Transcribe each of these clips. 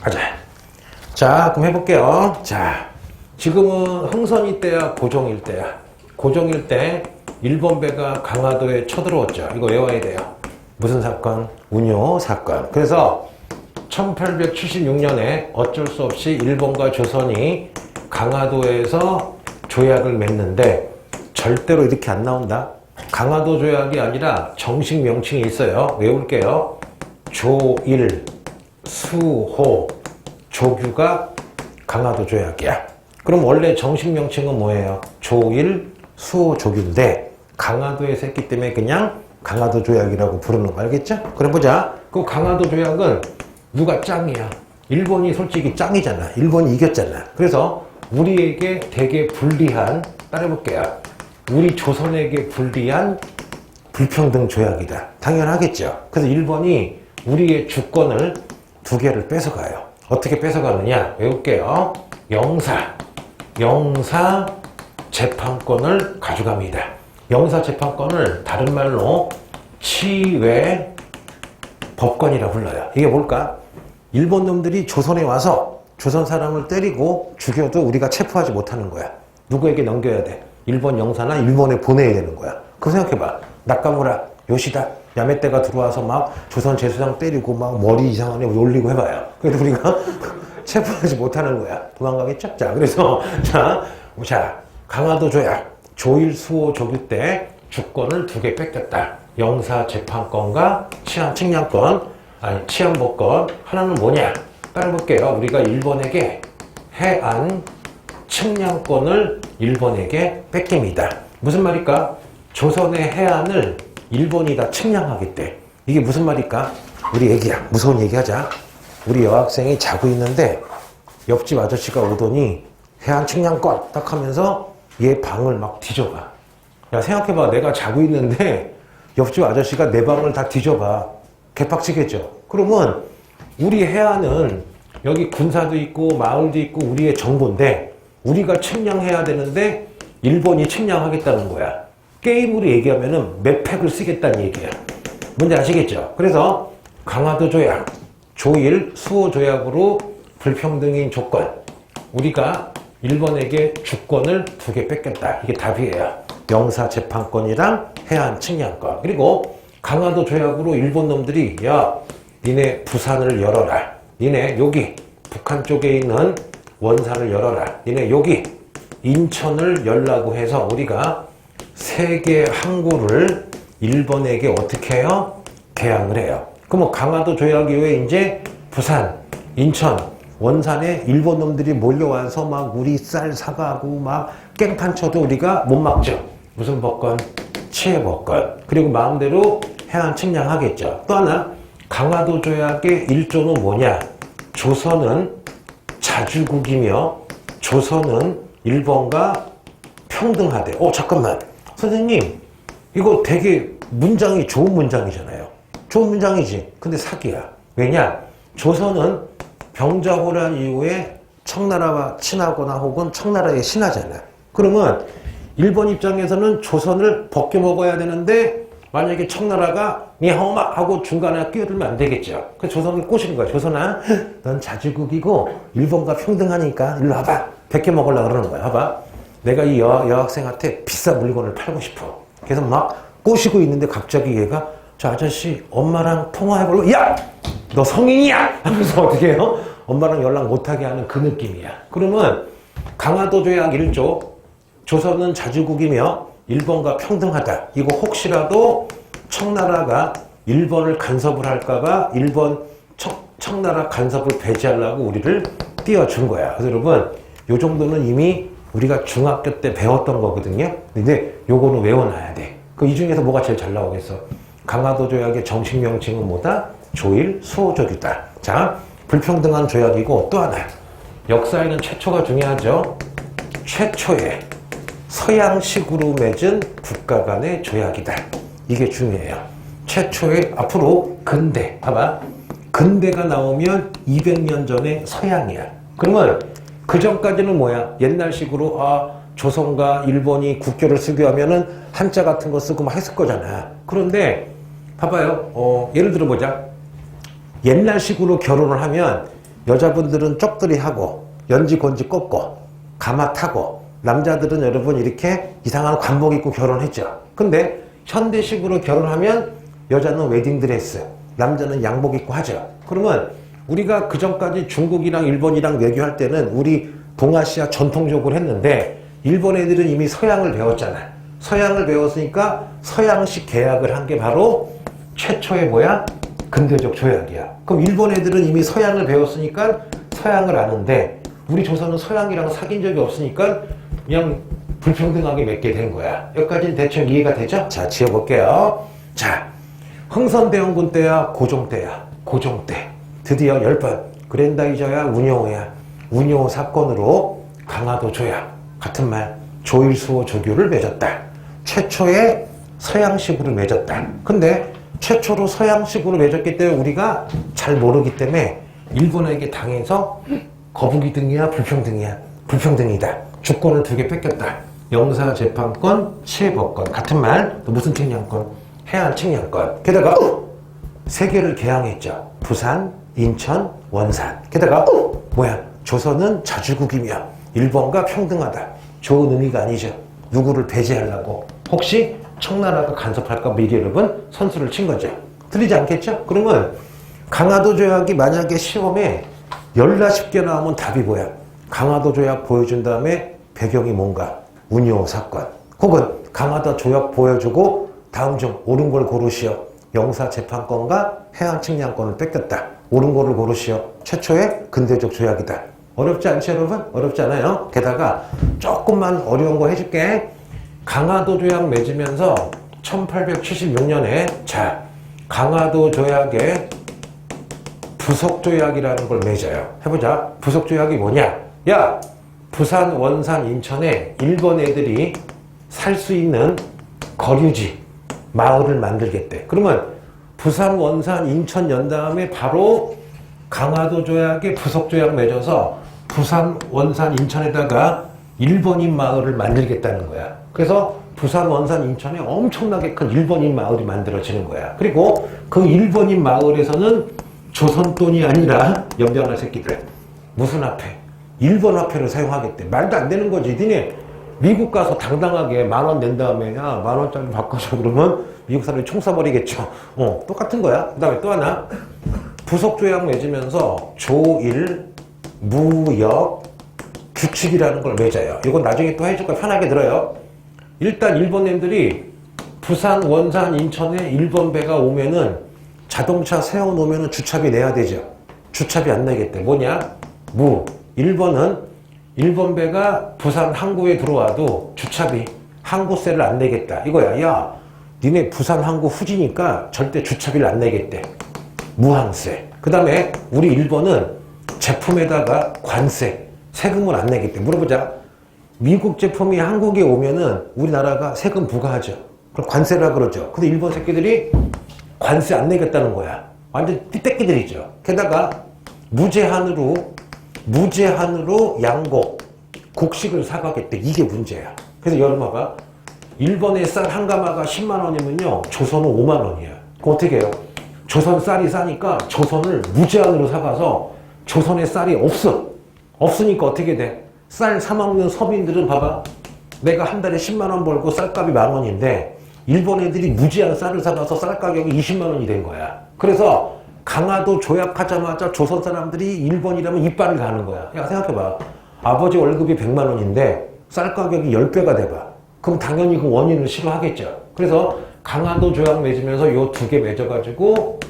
가자. 자, 그럼 해볼게요. 자, 지금은 흥선일 때야, 고종일 때야? 고종일 때 일본 배가 강화도에 쳐들어왔죠. 이거 외워야 돼요. 무슨 사건? 운요 사건. 그래서 1876년에 어쩔 수 없이 일본과 조선이 강화도에서 조약을 맺는데 절대로 이렇게 안 나온다. 강화도 조약이 아니라 정식 명칭이 있어요. 외울게요. 조일, 수호, 조규가 강화도 조약이야. 그럼 원래 정식 명칭은 뭐예요? 조일, 수호, 조규인데 강화도에서 했기 때문에 그냥 강화도 조약이라고 부르는 거 알겠죠? 그럼 보자. 그 강화도 조약은 누가 짱이야? 일본이 솔직히 짱이잖아. 일본이 이겼잖아. 그래서 우리에게 되게 불리한, 따라해볼게요. 우리 조선에게 불리한 불평등 조약이다. 당연하겠죠. 그래서 일본이 우리의 주권을 2개를 뺏어가요. 어떻게 뺏어가느냐? 외울게요. 영사 재판권을 가져갑니다. 영사 재판권을 다른 말로 치외 법권이라 불러요. 이게 뭘까? 일본 놈들이 조선에 와서 조선 사람을 때리고 죽여도 우리가 체포하지 못하는 거야. 누구에게 넘겨야 돼? 일본 영사나 일본에 보내야 되는 거야. 그거 생각해봐. 나카무라, 요시다, 야메떼가 들어와서 막 조선 제수장 때리고 막 머리 이상한 애 놀리고 해봐요. 그래도 우리가 체포하지 못하는 거야. 도망가겠죠? 자, 그래서 자, 강화도 조약, 조일, 수호, 조규 때 주권을 2개 뺏겼다. 영사 재판권과 치안 측량권, 아니 치안법권. 하나는 뭐냐? 따라볼게요. 우리가 일본에게 해안 측량권을 일본에게 뺏깁니다. 무슨 말일까? 조선의 해안을 일본이 다 측량하겠대. 이게 무슨 말일까? 우리 얘기야. 무서운 얘기하자. 우리 여학생이 자고 있는데 옆집 아저씨가 오더니 해안 측량권 딱 하면서 얘 방을 막 뒤져봐. 야, 생각해봐. 내가 자고 있는데 옆집 아저씨가 내 방을 다 뒤져봐. 개빡치겠죠? 그러면 우리 해안은 여기 군사도 있고 마을도 있고 우리의 정보인데 우리가 측량해야 되는데 일본이 측량하겠다는 거야. 게임으로 얘기하면은 몇 팩을 쓰겠다는 얘기야. 뭔지 아시겠죠? 그래서 강화도 조약, 조일, 수호 조약으로 불평등인 조건, 우리가 일본에게 주권을 2개 뺏겼다. 이게 답이에요. 영사 재판권이랑 해안 측량권. 그리고 강화도 조약으로 일본 놈들이 야, 니네 부산을 열어라. 니네 여기 북한 쪽에 있는 원산을 열어라. 니네 여기 인천을 열라고 해서 우리가 3개 항구를 일본에게 어떻게 해요? 개항을 해요. 그럼 강화도 조약 이후에 이제 부산, 인천, 원산에 일본 놈들이 몰려와서 막 우리 쌀 사가고 막 깽판 쳐도 우리가 못 막죠. 무슨 법권? 치해법권. 그리고 마음대로 해안 측량하겠죠. 또 하나, 강화도 조약의 1조는 뭐냐? 조선은 자주국이며 조선은 일본과 평등하대. 잠깐만. 선생님, 이거 되게 문장이 좋은 문장이잖아요. 좋은 문장이지. 근데 사기야. 왜냐? 조선은 병자호란 이후에 청나라와 친하거나 혹은 청나라에 신하잖아. 그러면 일본 입장에서는 조선을 벗겨먹어야 되는데 만약에 청나라가 니하오마 하고 중간에 끼어들면 안 되겠죠. 그래서 조선을 꼬시는 거야. 조선아, 넌 자주국이고 일본과 평등하니까 일로 와봐. 벗겨먹으려고 그러는 거야. 봐봐. 내가 이 여학생한테 비싼 물건을 팔고 싶어. 그래서 막 꼬시고 있는데 갑자기 얘가 저 아저씨 엄마랑 통화해볼래? 야! 너 성인이야! 하면서 어떻게 해요? 엄마랑 연락 못하게 하는 그 느낌이야. 그러면 강화도 조약 1조, 조선은 자주국이며 일본과 평등하다. 이거 혹시라도 청나라가 일본을 간섭을 할까봐 일본 청나라 간섭을 배제하려고 우리를 띄워준 거야. 그래서 여러분, 요 정도는 이미 우리가 중학교 때 배웠던 거거든요. 근데 요거는 외워놔야 돼. 이 중에서 뭐가 제일 잘 나오겠어? 강화도 조약의 정식 명칭은 뭐다? 조일, 수호 조규다. 자, 불평등한 조약이고 또 하나. 역사에는 최초가 중요하죠. 최초의 서양식으로 맺은 국가 간의 조약이다. 이게 중요해요. 최초의 앞으로 근대. 봐봐. 근대가 나오면 200년 전에 서양이야. 그러면 그 전까지는 뭐야? 옛날식으로 조선과 일본이 국교를 수교하면은 한자 같은 거 쓰고 막 했을 거잖아. 그런데 봐봐요. 예를 들어 보자. 옛날식으로 결혼을 하면 여자분들은 쪽들이 하고 연지 곤지 꽂고 가마 타고, 남자들은 여러분 이렇게 이상한 관복 입고 결혼했죠. 근데 현대식으로 결혼하면 여자는 웨딩드레스, 남자는 양복 입고 하죠. 그러면 우리가 그전까지 중국이랑 일본이랑 외교할 때는 우리 동아시아 전통적으로 했는데, 일본 애들은 이미 서양을 배웠잖아. 서양을 배웠으니까 서양식 계약을 한 게 바로 최초의 뭐야? 근대적 조약이야. 그럼 일본 애들은 이미 서양을 배웠으니까 서양을 아는데, 우리 조선은 서양이랑 사귄 적이 없으니까 그냥 불평등하게 맺게 된 거야. 여기까지는 대충 이해가 되죠? 자, 지어볼게요. 자, 흥선대원군 때야, 고종 때야. 고종 때 드디어 10번 그랜다이저야, 운용호야. 운용호 사건으로 강화도 조약, 같은 말, 조일수호 조교를 맺었다. 최초의 서양식으로 맺었다. 근데 최초로 서양식으로 맺었기 때문에 우리가 잘 모르기 때문에 일본에게 당해서 거북이 등이야, 불평등이야? 불평등이다. 주권을 2개 뺏겼다. 영사재판권, 치해법권, 같은 말, 또 무슨 측량권? 해안 측량권. 게다가 3개를 개항했죠. 부산, 인천, 원산. 게다가 뭐야? 조선은 자주국이며 일본과 평등하다. 좋은 의미가 아니죠. 누구를 배제하려고. 혹시 청나라가 간섭할까 미리 여러분 선수를 친 거죠. 틀리지 않겠죠? 그러면 강화도 조약이 만약에 시험에 10개 나오면 답이 뭐야? 강화도 조약 보여준 다음에 배경이 뭔가? 운용 사건. 혹은 강화도 조약 보여주고 다음 중 옳은 걸 고르시오. 영사재판권과 해양측량권을 뺏겼다. 옳은 거를 고르시오. 최초의 근대적 조약이다. 어렵지 않죠, 여러분? 어렵지 않아요? 게다가 조금만 어려운 거 해줄게. 강화도 조약 맺으면서 1876년에 자, 강화도 조약에 부속조약이라는 걸 맺어요. 해보자. 부속조약이 뭐냐? 야, 부산, 원산, 인천에 일본 애들이 살 수 있는 거류지, 마을을 만들겠대. 그러면 부산, 원산, 인천 연 다음에 바로 강화도 조약에 부속조약 맺어서 부산, 원산, 인천에다가 일본인 마을을 만들겠다는 거야. 그래서 부산, 원산, 인천에 엄청나게 큰 일본인 마을이 만들어지는 거야. 그리고 그 일본인 마을에서는 조선 돈이 아니라 연병할 새끼들 무슨 화폐? 일본 화폐를 사용하겠대. 말도 안 되는 거지. 니네 미국 가서 당당하게 10,000원 낸 다음에 야 10,000원짜리 바꿔줘 그러면 미국 사람이 총 쏴버리겠죠. 똑같은 거야. 그 다음에 또 하나, 부속조약 맺으면서 조일 무역 규칙이라는 걸 맺어요. 이건 나중에 또 해줄 거야. 편하게 들어요. 일단 일본인들이 부산, 원산, 인천에 일본 배가 오면은 자동차 세워놓으면 주차비 내야 되죠. 주차비 안 내겠대. 뭐냐? 일본은 일본 배가 부산 항구에 들어와도 주차비, 항구세를 안 내겠다. 이거야. 야, 니네 부산 항구 후지니까 절대 주차비를 안 내겠대. 무항세. 그 다음에 우리 일본은 제품에다가 관세, 세금을 안 내겠대. 물어보자. 미국 제품이 한국에 오면은 우리나라가 세금 부과하죠. 그럼 관세라 그러죠. 근데 일본 새끼들이 관세 안 내겠다는 거야. 완전 띠떼끼들이죠. 게다가 무제한으로 양곡, 곡식을 사가겠대. 이게 문제야. 그래서 여름아가 일본의 쌀 한 가마가 10만 원이면요 조선은 5만 원이야. 그럼 어떻게 해요? 조선 쌀이 싸니까 조선을 무제한으로 사가서 조선의 쌀이 없으니까 어떻게 돼? 쌀 사먹는 서민들은 봐봐. 내가 한 달에 10만 원 벌고 쌀값이 10,000원인데 일본 애들이 무제한 쌀을 사가서 쌀 가격이 20만 원이 된 거야. 그래서 강화도 조약하자마자 조선 사람들이 일본이라면 이빨을 가는 거야. 야, 생각해봐. 아버지 월급이 100만 원인데 쌀 가격이 10배가 돼봐. 그럼 당연히 그 원인을 싫어하겠죠. 그래서 강화도 조약 맺으면서 요 2개 맺어가지고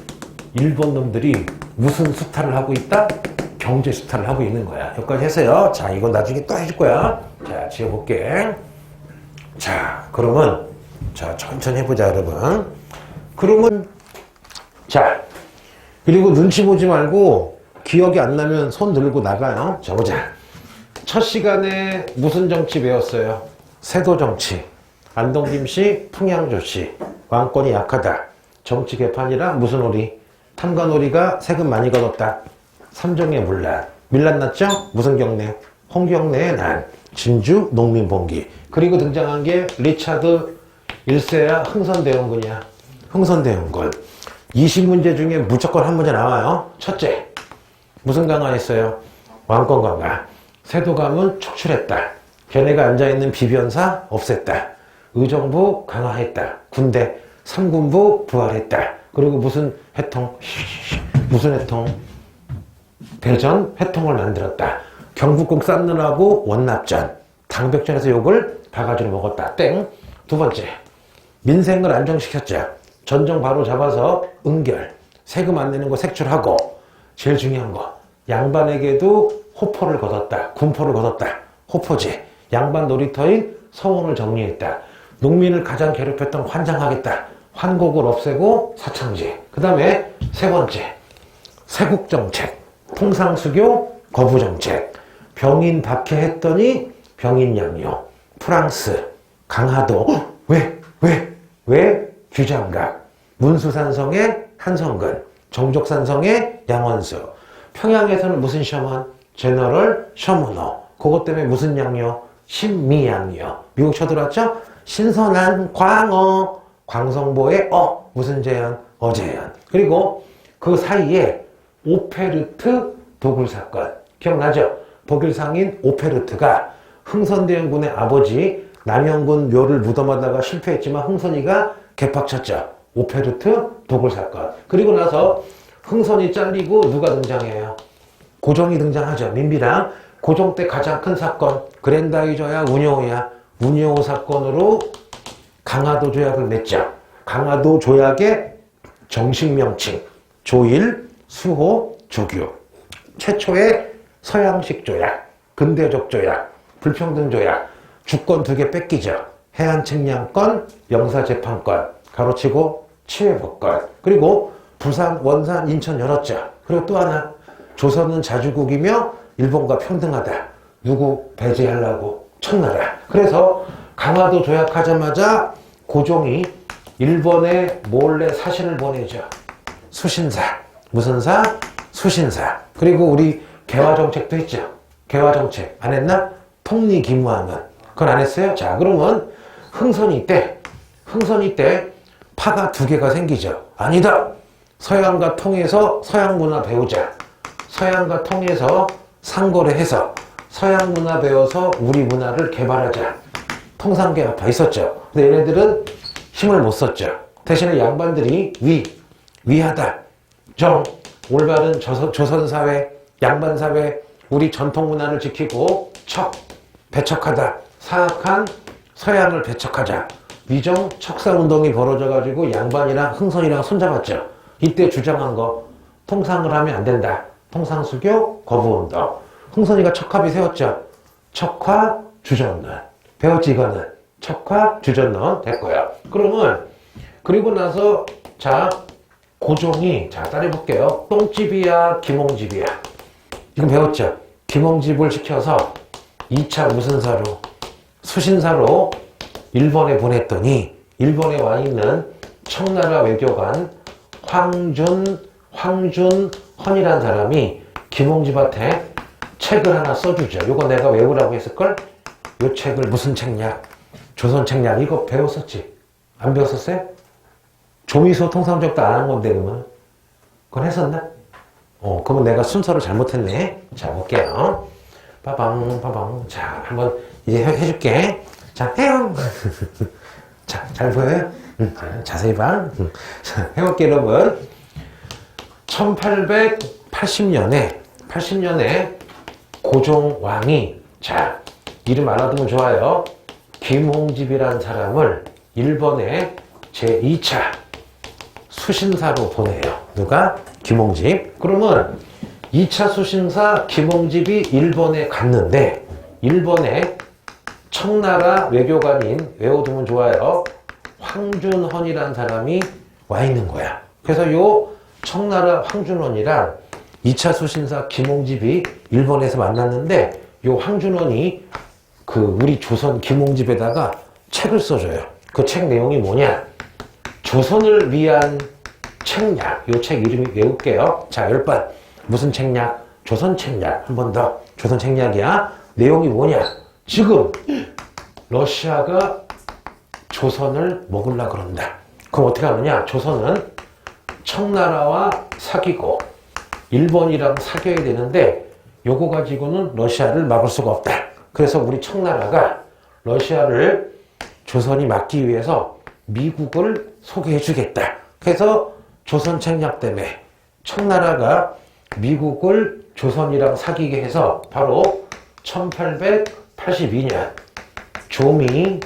일본 놈들이 무슨 수탈을 하고 있다? 경제 수탈을 하고 있는 거야. 여기까지 했어요. 자, 이건 나중에 또 해줄 거야. 자, 지어볼게. 자, 그러면 자, 천천히 해보자, 여러분. 그러면 자, 그리고 눈치 보지 말고 기억이 안 나면 손 들고 나가요. 자, 보자. 첫 시간에 무슨 정치 배웠어요? 세도 정치. 안동김씨, 풍양조씨. 왕권이 약하다. 정치 개판이라 무슨 오리? 탐관오리가 세금 많이 걷었다. 삼정의 문란. 밀란 났죠? 무슨 경례? 홍경래의 난. 진주 농민봉기. 그리고 등장한 게 리차드 1세야 흥선대원군이야. 흥선대원군. 20문제 중에 무조건 한 문제 나와요. 첫째, 무슨 강화했어요? 왕권 강화. 세도감은 축출했다. 걔네가 앉아있는 비변사 없앴다. 의정부 강화했다. 군대 3군부 부활했다. 그리고 무슨 해통? 무슨 해통? 대전 회통을 만들었다. 경북국 쌓느라고 원납전. 당백전에서 욕을 바가지로 먹었다. 땡. 두 번째, 민생을 안정시켰죠. 전정 바로 잡아서 은결. 세금 안 내는 거 색출하고, 제일 중요한 거, 양반에게도 호포를 거뒀다. 군포를 거뒀다. 호포지. 양반 놀이터인 서원을 정리했다. 농민을 가장 괴롭혔던 환장하겠다. 환곡을 없애고 사창제. 그 다음에 세 번째, 세국정책. 통상수교 거부정책. 병인 박해했더니 병인 양요. 프랑스 강화도. 왜? 규장각. 문수산성의 한성근. 정족산성의 양원수. 평양에서는 무슨 셔먼? 제너럴 셔먼호. 그것 때문에 무슨 양요? 신미양요. 미국 쳐들어왔죠? 신선한 광어. 광성보의 무슨 재현? 어재현. 그리고 그 사이에 오페르트 도굴 사건. 기억나죠? 독일 상인 오페르트가 흥선대원군의 아버지 남영군 묘를 무덤하다가 실패했지만 흥선이가 개빡쳤죠. 오페르트 도굴 사건. 그리고 나서 흥선이 잘리고 누가 등장해요? 고종이 등장하죠. 민비랑. 고종 때 가장 큰 사건. 그랜다이저야 운요호야? 운요호 사건으로 강화도 조약을 맺죠. 강화도 조약의 정식 명칭. 조일, 수호, 조규. 최초의 서양식 조약, 근대적 조약, 불평등 조약. 주권 2개 뺏기죠. 해안측량권, 영사재판권, 가로치고 치외법권. 그리고 부산, 원산, 인천 열었죠. 그리고 또 하나, 조선은 자주국이며 일본과 평등하다. 누구 배제하려고? 청나라. 그래서 강화도 조약하자마자 고종이 일본에 몰래 사신을 보내죠. 수신사. 무슨 사? 수신사. 그리고 우리 개화정책도 했죠. 개화정책 안 했나? 통리기무하는. 그건 안 했어요? 자, 그러면 흥선이 때 파가 2개가 생기죠. 아니다. 서양과 통해서 서양 문화 배우자. 서양과 통해서 상거래해서 서양 문화 배워서 우리 문화를 개발하자. 통상계약파 있었죠. 근데 얘네들은 힘을 못 썼죠. 대신에 양반들이 위하다. 정, 올바른 조선사회, 양반사회, 우리 전통문화를 지키고 배척하다. 사악한 서양을 배척하자. 위정 척사운동이 벌어져가지고 양반이랑 흥선이랑 손잡았죠. 이때 주장한 거, 통상을 하면 안 된다. 통상수교 거부운동. 흥선이가 척합이 세웠죠. 척화 주전론. 배웠지 이거는. 척화 주전론 됐고요. 그러면 그리고 나서 자 고종이 자 따라해볼게요. 똥집이야 김홍집이야. 지금 배웠죠. 김홍집을 시켜서 2차 무슨 사로? 수신사로 일본에 보냈더니 일본에 와 있는 청나라 외교관 황준헌이라는 사람이 김홍집한테 책을 하나 써주죠. 이거 내가 외우라고 했을걸? 이 책을 무슨 책냐? 조선 책냐? 이거 배웠었지? 안 배웠었어요? 조미소 통상적도 안 한 건데 그러면? 그건 했었나? 그러면 내가 순서를 잘못했네. 자, 볼게요. 빠방. 자, 한번 이제 해줄게. 자, 해요. 자, 잘 보여요? 자세히 봐. 자, 해볼게, 여러분. 1880년에 고종왕이, 자, 이름 알아두면 좋아요. 김홍집이라는 사람을 일본에 제2차 수신사로 보내요. 누가? 김홍집. 그러면 2차 수신사 김홍집이 일본에 갔는데 일본에 청나라 외교관인 외워두면 좋아요. 황준헌이라는 사람이 와 있는 거야. 그래서 요 청나라 황준헌이랑 2차 수신사 김홍집이 일본에서 만났는데 요 황준헌이 그 우리 조선 김홍집에다가 책을 써줘요. 그 책 내용이 뭐냐? 조선을 위한 책략. 요 책 이름이 외울게요. 자, 10번. 무슨 책략? 조선 책략. 한 번 더. 조선 책략이야. 내용이 뭐냐? 지금 러시아가 조선을 먹으려고 그런다. 그럼 어떻게 하느냐? 조선은 청나라와 사귀고 일본이랑 사귀어야 되는데 요거 가지고는 러시아를 막을 수가 없다. 그래서 우리 청나라가 러시아를 조선이 막기 위해서 미국을 소개해 주겠다. 그래서 조선 책략 때문에 청나라가 미국을 조선이랑 사귀게 해서 바로 1882년 조미,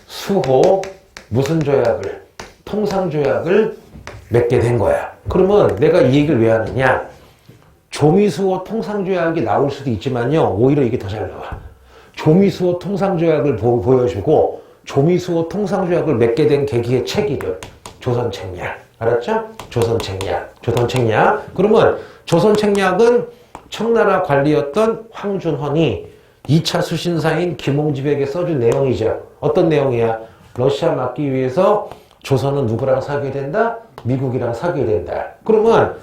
수호, 무슨 조약을, 통상조약을 맺게 된 거야. 그러면 내가 이 얘기를 왜 하느냐? 조미수호 통상조약이 나올 수도 있지만요. 오히려 이게 더 잘 나와. 조미수호 통상조약을 보여주고 조미수호 통상조약을 맺게 된 계기의 책 이름. 조선책략. 알았죠? 조선책략. 조선책략. 그러면 조선책략은 청나라 관리였던 황준헌이 2차 수신사인 김홍집에게 써준 내용이죠. 어떤 내용이야? 러시아 막기 위해서 조선은 누구랑 사귀어야 된다? 미국이랑 사귀어야 된다. 그러면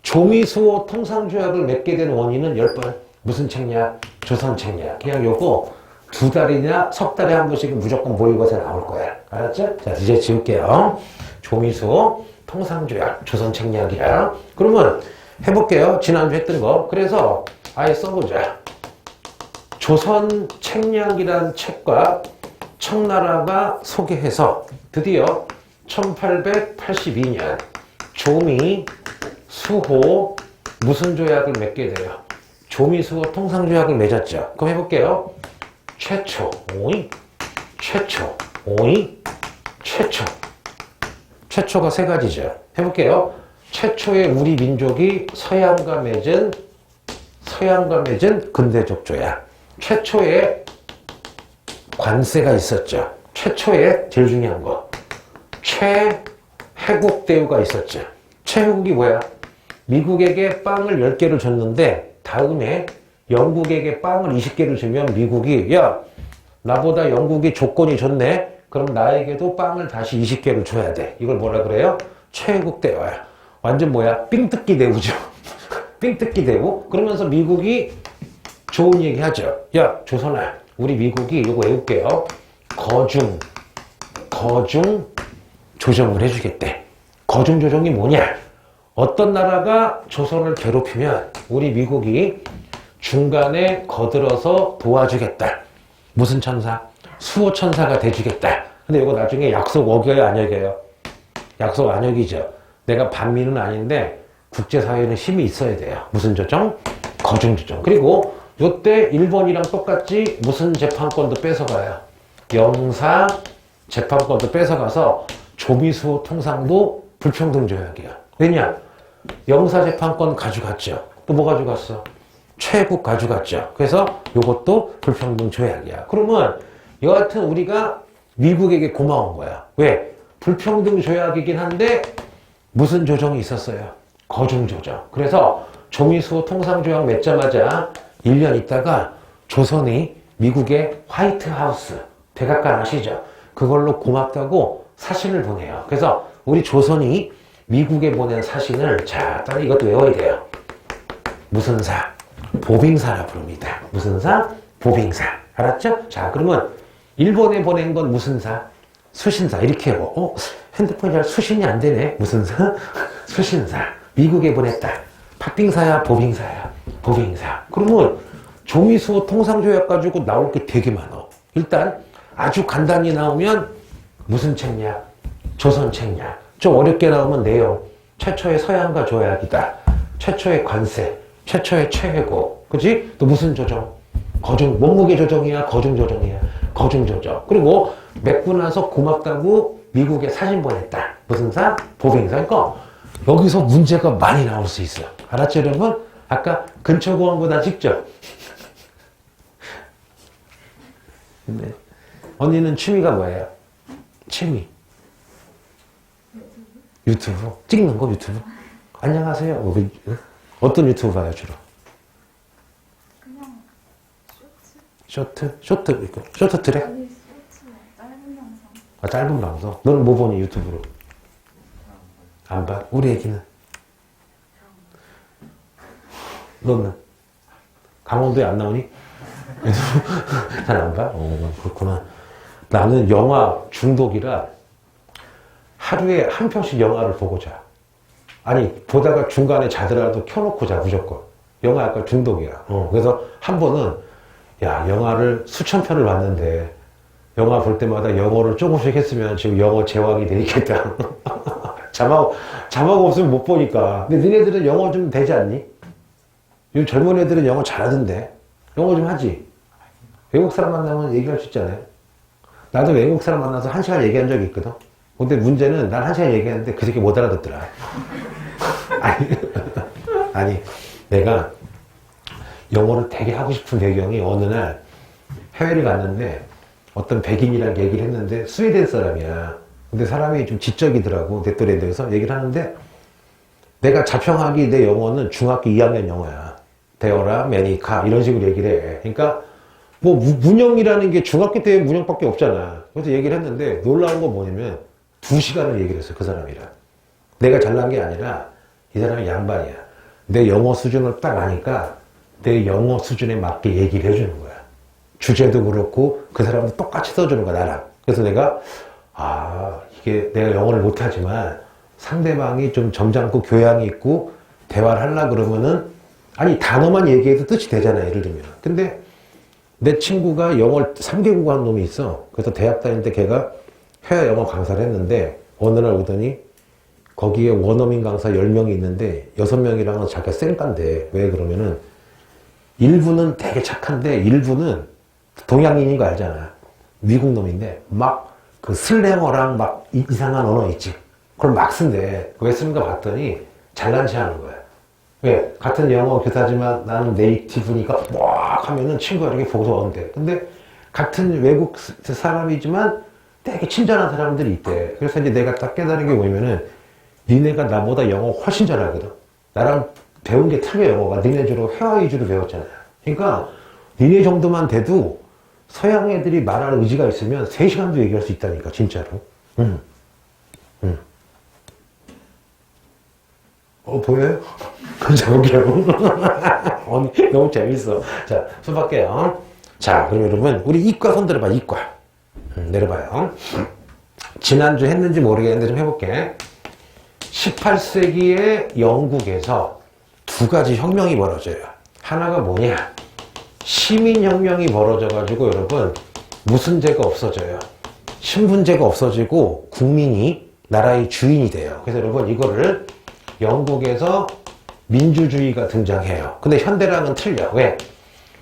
조미수호 통상조약을 맺게 된 원인은 10번. 무슨 책략? 조선책략. 그냥 요거 2달이나 석 달에 한 번씩 무조건 모의고사 나올 거야. 알았죠? 자, 이제 지울게요. 조미수호 통상조약. 조선책략이야. 그러면 해볼게요. 지난주 했던 거. 그래서 아예 써보자. 조선책략이란 책과 청나라가 소개해서 드디어 1882년 조미, 수호, 무슨 조약을 맺게 돼요? 조미, 수호, 통상조약을 맺었죠. 그럼 해볼게요. 최초, 오이, 최초, 오이, 최초. 최초가 3가지죠. 해볼게요. 최초의 우리 민족이 서양과 맺은 근대적 조약. 최초의 관세가 있었죠. 최초의 제일 중요한 거. 최해국 대우가 있었죠. 최해국이 뭐야? 미국에게 빵을 10개를 줬는데 다음에 영국에게 빵을 20개를 주면 미국이 야, 나보다 영국이 조건이 좋네. 그럼 나에게도 빵을 다시 20개를 줘야 돼. 이걸 뭐라 그래요? 최해국 대우야. 완전 뭐야? 삥뜯기 대우죠. 삥뜯기 대우. 그러면서 미국이 좋은 얘기 하죠. 야, 조선아, 우리 미국이 이거 외울게요. 거중 조정을 해주겠대. 거중 조정이 뭐냐? 어떤 나라가 조선을 괴롭히면 우리 미국이 중간에 거들어서 도와주겠다. 무슨 천사? 수호 천사가 돼주겠다. 근데 이거 나중에 약속 어겨요, 안 어겨요? 약속 안 어기죠. 내가 반민은 아닌데 국제사회는 힘이 있어야 돼요. 무슨 조정? 거중 조정. 그리고 이때 일본이랑 똑같이 무슨 재판권도 뺏어가요. 영사 재판권도 뺏어가서 조미수호 통상도 불평등 조약이야. 왜냐? 영사 재판권 가져갔죠. 또 뭐 가져갔어? 최국 가져갔죠. 그래서 이것도 불평등 조약이야. 그러면 여하튼 우리가 미국에게 고마운 거야. 왜? 불평등 조약이긴 한데 무슨 조정이 있었어요? 거중 조정. 그래서 조미수호 통상조약 맺자마자 1년 있다가 조선이 미국의 화이트하우스, 백악관 아시죠? 그걸로 고맙다고 사신을 보내요. 그래서 우리 조선이 미국에 보낸 사신을 자, 따로 이것도 외워야 돼요. 무슨 사? 보빙사라 부릅니다. 무슨 사? 보빙사. 알았죠? 자, 그러면 일본에 보낸 건 무슨 사? 수신사. 이렇게 해요. 핸드폰이 잘 수신이 안 되네. 무슨 사? 수신사. 미국에 보냈다. 팥빙사야, 보빙사야? 보빙사. 그러면 조미수호 통상조약 가지고 나올 게 되게 많아. 일단 아주 간단히 나오면 무슨 책략? 조선 책략. 좀 어렵게 나오면 내용. 최초의 서양과 조약이다. 최초의 관세. 최초의 최해고. 그치? 또 무슨 조정? 거중, 몸무게 조정이야? 거중 조정이야? 거중 조정. 그리고 맺고 나서 고맙다고 미국에 사진 보냈다. 무슨 사? 보빙사. 그러니까 여기서 문제가 많이 나올 수 있어. 알았죠, 여러분? 아까 근처공원보다 직접. 네. 언니는 취미가 뭐예요? 취미. 유튜브? 찍는 거 유튜브? 안녕하세요. 어떤 유튜브 봐요, 주로? 그냥 쇼츠? 쇼트? 쇼트 트랙? 아니 쇼츠 짧은 영상. 아, 짧은 방송? 너는 뭐 보니, 유튜브로? 안 봐? 우리 애기는? 너는? 강원도에 안 나오니? 잘 안 봐? 그렇구나. 나는 영화 중독이라 하루에 한 편씩 영화를 보고 자. 아니, 보다가 중간에 자더라도 켜놓고 자, 무조건. 영화 약간 중독이야. 그래서 한 번은, 야, 영화를 수천 편을 봤는데, 영화 볼 때마다 영어를 조금씩 했으면 지금 영어 제왕이 되겠다. 자막 없으면 못 보니까. 근데 니네들은 영어 좀 되지 않니? 요즘 젊은 애들은 영어 잘하던데. 영어 좀 하지? 외국 사람 만나면 얘기할 수 있잖아요. 나도 외국 사람 만나서 1시간 얘기한 적이 있거든. 근데 문제는 난 1시간 얘기했는데 그 새끼 못 알아듣더라. 아니, 내가 영어를 되게 하고 싶은 배경이 어느 날 해외를 갔는데 어떤 백인이랑 얘기를 했는데 스웨덴 사람이야. 근데 사람이 좀 지적이더라고. 내 또래에 대해서 얘기를 하는데 내가 자평하기 내 영어는 중학교 2학년 영어야. 데어라, 매니카 이런 식으로 얘기를 해. 그러니까 뭐 문형이라는 게 중학교 때 문형밖에 없잖아. 그래서 얘기를 했는데 놀라운 건 뭐냐면 2시간을 얘기를 했어. 그 사람이랑. 내가 잘난 게 아니라 이 사람이 양반이야. 내 영어 수준을 딱 아니까 내 영어 수준에 맞게 얘기를 해주는 거야. 주제도 그렇고 그 사람도 똑같이 써주는 거야, 나랑. 그래서 내가 이게 내가 영어를 못하지만 상대방이 좀 점잖고 교양이 있고 대화를 하려고 그러면은 아니 단어만 얘기해도 뜻이 되잖아, 예를 들면. 근데 내 친구가 영어를 3개국 하는 놈이 있어. 그래서 대학 다닐 때 걔가 해외 영어 강사를 했는데 어느 날 오더니 거기에 원어민 강사 10명이 있는데 6명이랑은 자기가 쌩깐데. 왜 그러면은 일부는 되게 착한데 일부는 동양인인 거 알잖아. 미국 놈인데 막 그 슬랭어랑 막 이상한 언어 있지. 그걸 막 쓴대. 왜 쓰는가 봤더니 잘난 체 하는 거야. 왜? 같은 영어 교사지만 나는 네이티브니까 막 하면은 친구가 이렇게 보고서 온대. 근데 같은 외국 사람이지만 되게 친절한 사람들이 있대. 그래서 이제 내가 딱 깨달은 게 뭐냐면은 니네가 나보다 영어 훨씬 잘하거든. 나랑 배운 게 틀려, 영어가. 니네 주로 회화 위주로 배웠잖아. 그러니까 니네 정도만 돼도 서양 애들이 말할 의지가 있으면 3시간도 얘기할 수 있다니까, 진짜로. 보여요? 자, 볼게요. 너무 재밌어. 자, 손 밖에요. 자, 그럼 여러분, 우리 이과 손 들어봐, 이과. 내려봐요. 지난주 했는지 모르겠는데 좀 해볼게. 18세기의 영국에서 2가지 혁명이 벌어져요. 하나가 뭐냐? 시민혁명이 벌어져가지고 여러분, 무슨 죄가 없어져요. 신분제가 없어지고 국민이 나라의 주인이 돼요. 그래서 여러분, 이거를 영국에서 민주주의가 등장해요. 근데 현대랑은 틀려. 왜?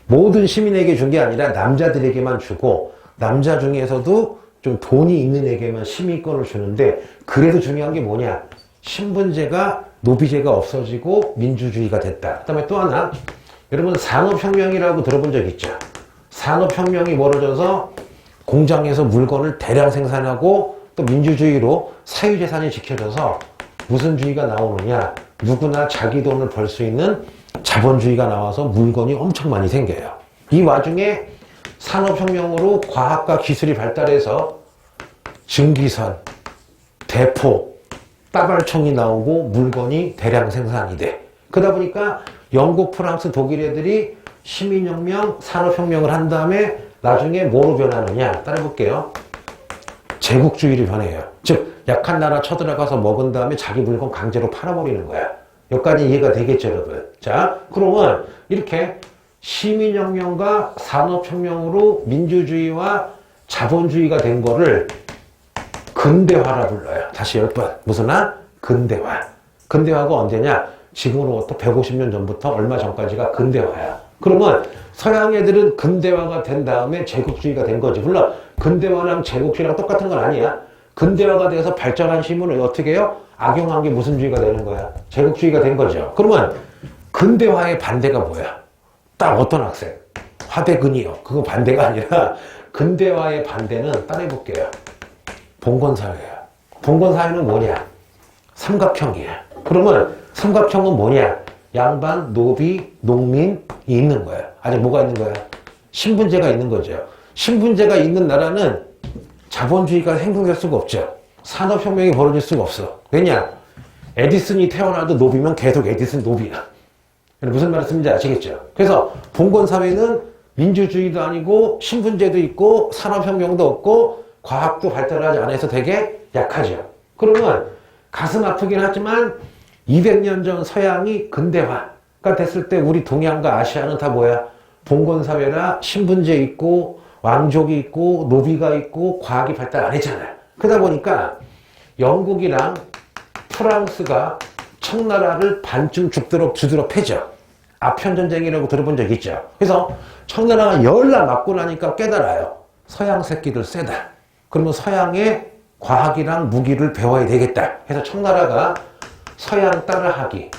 모든 시민에게 준 게 아니라 남자들에게만 주고 남자 중에서도 좀 돈이 있는 애게만 시민권을 주는데 그래도 중요한 게 뭐냐? 신분제가 노비제가 없어지고 민주주의가 됐다. 그 다음에 또 하나, 여러분 산업혁명이라고 들어본 적 있죠? 산업혁명이 벌어져서 공장에서 물건을 대량 생산하고 또 민주주의로 사유재산이 지켜져서 무슨 주의가 나오느냐? 누구나 자기 돈을 벌 수 있는 자본주의가 나와서 물건이 엄청 많이 생겨요. 이 와중에 산업혁명으로 과학과 기술이 발달해서 증기선, 대포, 따발총이 나오고 물건이 대량 생산이 돼. 그러다 보니까 영국, 프랑스, 독일 애들이 시민혁명, 산업혁명을 한 다음에 나중에 뭐로 변하느냐? 따라해볼게요. 제국주의를 변해요. 즉 약한 나라 쳐들어가서 먹은 다음에 자기 물건 강제로 팔아버리는 거야. 여기까지 이해가 되겠죠, 여러분? 자, 그러면 이렇게 시민혁명과 산업혁명으로 민주주의와 자본주의가 된 거를 근대화라 불러요. 다시 10번. 무슨 화? 근대화. 근대화가 언제냐? 지금으로부터 150년 전부터 얼마 전까지가 근대화야. 그러면 서양 애들은 근대화가 된 다음에 제국주의가 된 거지. 물론 근대화랑 제국주의랑 똑같은 건 아니야. 근대화가 돼서 발전한 시민을 어떻게 해요? 악용한 게 무슨 주의가 되는 거야? 제국주의가 된 거죠. 그러면 근대화의 반대가 뭐야? 딱 어떤 학생? 화백은이요. 그거 반대가 아니라 근대화의 반대는 따라해볼게요. 봉건사회야. 봉건사회는 뭐냐? 삼각형이야. 그러면 삼각형은 뭐냐? 양반, 노비, 농민이 있는 거야. 아직 뭐가 있는 거야? 신분제가 있는 거죠. 신분제가 있는 나라는 자본주의가 행동될 수가 없죠. 산업혁명이 벌어질 수가 없어. 왜냐? 에디슨이 태어나도 노비면 계속 에디슨 노비야. 무슨 말씀인지 아시겠죠? 그래서 봉건사회는 민주주의도 아니고 신분제도 있고 산업혁명도 없고 과학도 발달하지 않아서 되게 약하죠. 그러면 가슴 아프긴 하지만 200년 전 서양이 근대화가 됐을 때 우리 동양과 아시아는 다 뭐야? 봉건사회라 신분제 있고 왕족이 있고 노비가 있고 과학이 발달 안 했잖아요. 그러다 보니까 영국이랑 프랑스가 청나라를 반쯤 죽도록 패죠. 아편전쟁이라고 들어본 적 있죠. 그래서 청나라가 열나 맞고 나니까 깨달아요. 서양 새끼들 세다. 그러면 서양의 과학이랑 무기를 배워야 되겠다. 해서 청나라가 서양 따라하기,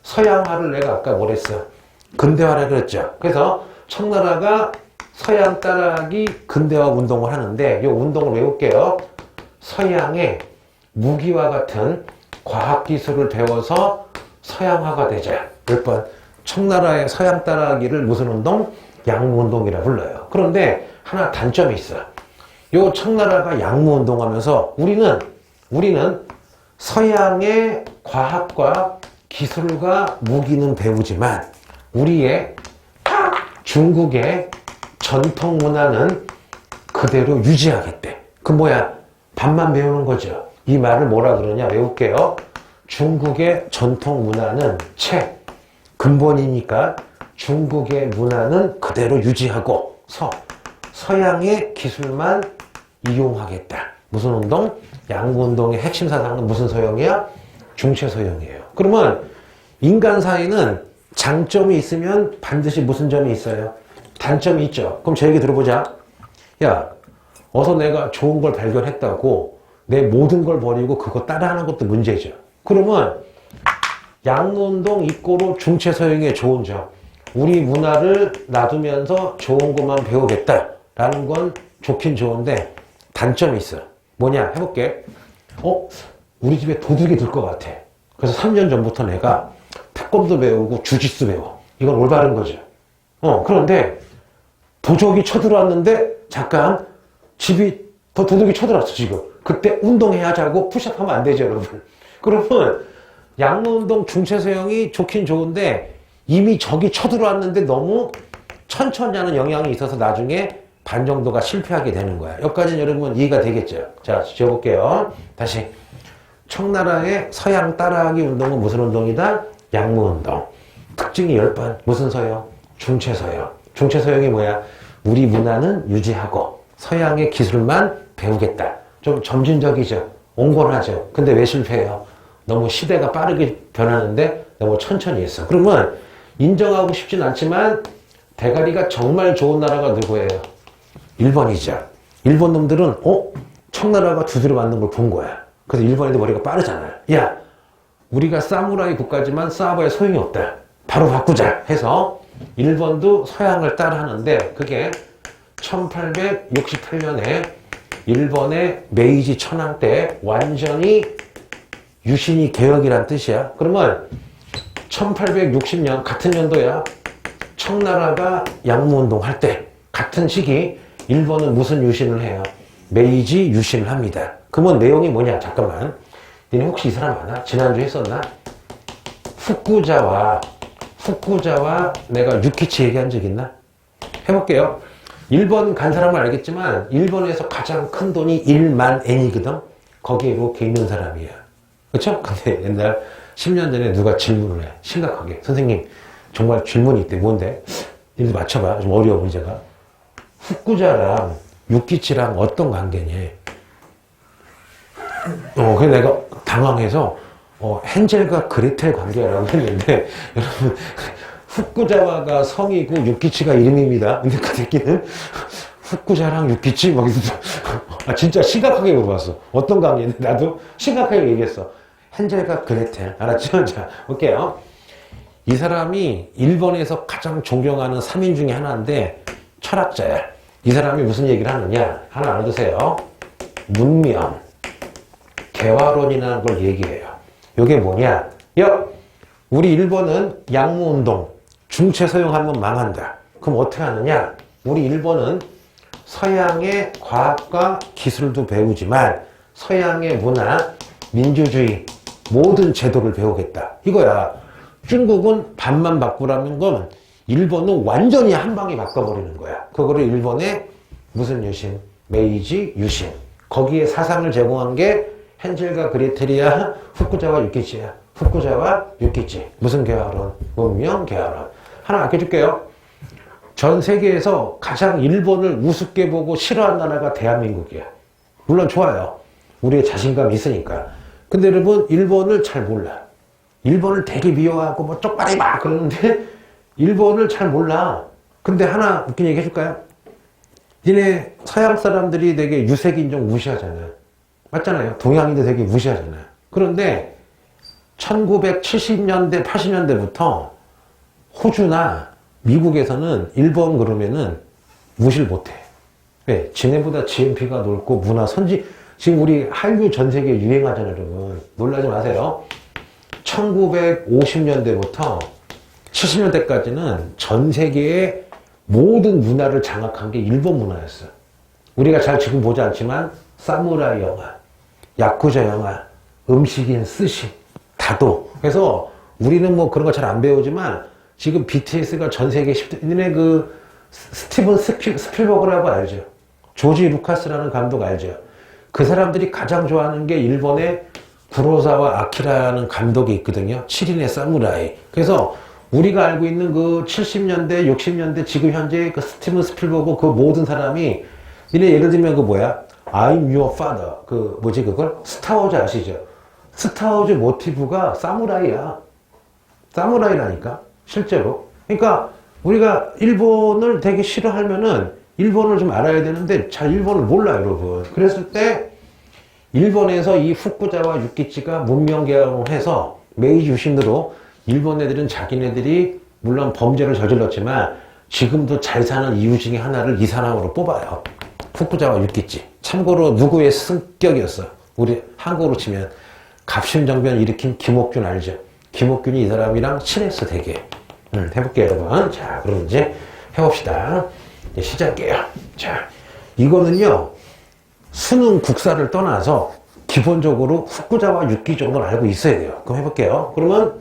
서양화를 내가 아까 뭐랬어? 근대화라 그랬죠. 그래서 청나라가 서양 따라하기 근대화 운동을 하는데 이 운동을 외울게요. 서양의 무기와 같은 과학기술을 배워서 서양화가 되자. 몇 번? 청나라의 서양 따라하기를 무슨 운동? 양무운동이라 불러요. 그런데 하나 단점이 있어. 요 청나라가 양무운동하면서 우리는 서양의 과학과 기술과 무기는 배우지만 우리의 중국의 전통 문화는 그대로 유지하겠대. 그 뭐야? 반만 배우는 거죠. 이 말을 뭐라 그러냐? 외울게요. 중국의 전통 문화는 근본이니까 중국의 문화는 그대로 유지하고 서양의 기술만 이용하겠다. 무슨 운동? 양무운동의 핵심 사상은 무슨 소용이야? 중체 소용이에요. 그러면 인간 사이는 장점이 있으면 반드시 무슨 점이 있어요? 단점이 있죠. 그럼 제 얘기 들어보자. 야, 어서 내가 좋은 걸 발견했다고 내 모든 걸 버리고 그거 따라하는 것도 문제죠. 그러면 양무운동 이꼬로 중체서양의 좋은 점. 우리 문화를 놔두면서 좋은 것만 배우겠다라는 건 좋긴 좋은데 단점이 있어. 뭐냐? 해볼게. 우리 집에 도둑이 들 것 같아. 그래서 3년 전부터 내가 태권도 배우고 주짓수 배워. 이건 올바른 거죠. 그런데 도적이 쳐들어왔는데 잠깐 집이 도둑이 쳐들어왔어 지금. 그때 운동해야 자고 푸시업하면 안 되죠 여러분. 그러면 양무운동 중체소형이 좋긴 좋은데 이미 적이 쳐들어왔는데 너무 천천히 하는 영향이 있어서 나중에 반 정도가 실패하게 되는 거야. 여기까지는 여러분 이해가 되겠죠? 자, 지어볼게요. 다시. 청나라의 서양 따라하기 운동은 무슨 운동이다? 양무운동. 특징이 10번. 무슨 서형? 중체서형. 중체서형이 뭐야? 우리 문화는 유지하고 서양의 기술만 배우겠다. 좀 점진적이죠. 온건하죠. 근데 왜 실패해요? 너무 시대가 빠르게 변하는데 너무 천천히 했어. 그러면 인정하고 싶진 않지만 대가리가 정말 좋은 나라가 누구예요? 일본이죠. 일본 놈들은 청나라가 두드려 맞는 걸 본 거야. 그래서 일본애들 머리가 빠르잖아요. 야, 우리가 사무라이 국가지만 싸워봐야 소용이 없다. 바로 바꾸자 해서 일본도 서양을 따라하는데 그게 1868년에 일본의 메이지 천황 때 완전히 유신이 개혁이란 뜻이야. 그러면 1860년 같은 연도야. 청나라가 양무운동 할 때 같은 시기 일본은 무슨 유신을 해요? 메이지 유신을 합니다. 그러면 내용이 뭐냐? 잠깐만. 니네 혹시 이 사람 아나? 지난주에 했었나? 후쿠자와 내가 유키치 얘기한 적 있나? 해볼게요. 일본 간 사람은 알겠지만 일본에서 가장 큰 돈이 1만 엔이거든? 거기에 이렇게 있는 사람이야. 그쵸? 근데 옛날 10년 전에 누가 질문을 해. 심각하게. 선생님, 정말 질문이 있대. 뭔데? 이거 맞춰봐. 좀 어려워, 문제가. 후쿠자랑 유키치랑 어떤 관계니? 그래서 내가 당황해서, 헨젤과 그레텔 관계라고 했는데, 여러분, 후쿠자와가 성이고 유키치가 이름입니다. 근데 그 새끼는 후쿠자랑 유키치? 막 이러면서, 진짜 심각하게 물어봤어. 어떤 관계인데? 나도 심각하게 얘기했어. 헨젤과 그레텔. 알았죠? 자, 볼게요. 이 사람이 일본에서 가장 존경하는 3인 중에 하나인데, 철학자야. 이 사람이 무슨 얘기를 하느냐? 하나 알아두세요. 문명, 개화론이라는 걸 얘기해요. 이게 뭐냐? 우리 일본은 양무운동, 중체서용하면 망한다. 그럼 어떻게 하느냐? 우리 일본은 서양의 과학과 기술도 배우지만 서양의 문화, 민주주의, 모든 제도를 배우겠다. 이거야. 중국은 반만 바꾸라는 건 일본은 완전히 한 방에 바꿔버리는 거야. 그거를 일본의 무슨 유신? 메이지 유신. 거기에 사상을 제공한 게 헨젤과 그레텔이야, 후쿠자와 유키치야. 후쿠자와 유키치. 무슨 계열원? 문명 계열원. 하나 아껴줄게요. 전 세계에서 가장 일본을 우습게 보고 싫어하는 나라가 대한민국이야. 물론 좋아요. 우리의 자신감이 있으니까. 근데 여러분, 일본을 잘 몰라. 일본을 되게 미워하고 뭐 쪽발이 막 그러는데 일본을 잘 몰라. 근데 하나 웃긴 얘기 해줄까요? 니네 서양 사람들이 되게 유색인종 무시하잖아요. 맞잖아요. 동양인들 되게 무시하잖아요. 그런데 1970년대, 80년대부터 호주나 미국에서는 일본 그러면은 무시를 못해. 왜? 지네보다 GNP가 넓고 문화 선진, 지금 우리 한류 전 세계에 유행하잖아요, 여러분. 놀라지 마세요. 1950년대부터 70년대까지는 전 세계의 모든 문화를 장악한 게 일본 문화였어요. 우리가 잘 지금 보지 않지만 사무라이 영화, 야쿠자 영화, 음식인 스시, 다도. 그래서 우리는 뭐 그런 거 잘 안 배우지만 지금 BTS가 전 세계 10대, 니네 그 스티븐 스필버그라고 알죠? 조지 루카스라는 감독 알죠? 그 사람들이 가장 좋아하는 게 일본의 구로사와 아키라는 감독이 있거든요. 7인의 사무라이. 그래서 우리가 알고 있는 그 70년대, 60년대, 지금 현재 그 스티븐 스필버그 그 모든 사람이, 니네 예를 들면 그 뭐야? I'm your father. 그 뭐지 그걸? 스타워즈 아시죠? 스타워즈 모티브가 사무라이야. 사무라이라니까. 실제로. 그러니까 우리가 일본을 되게 싫어하면은 일본을 좀 알아야 되는데 잘 일본을 몰라요, 여러분. 그랬을 때 일본에서 이 후쿠자와 유키치가 문명개혁을 해서 메이지 유신으로 일본 애들은 자기네들이 물론 범죄를 저질렀지만 지금도 잘 사는 이유 중에 하나를 이 사람으로 뽑아요. 후쿠자와 유키치. 참고로 누구의 승격이었어? 우리 한국으로 치면 갑신정변 일으킨 김옥균 알죠? 김옥균이 이 사람이랑 친했어 되게. 해볼게요 여러분. 자, 그럼 이제 해봅시다. 이제 시작해요. 자, 이거는요 수능 국사를 떠나서 기본적으로 후쿠자와 유키 정도는 알고 있어야 돼요. 그럼 해볼게요. 그러면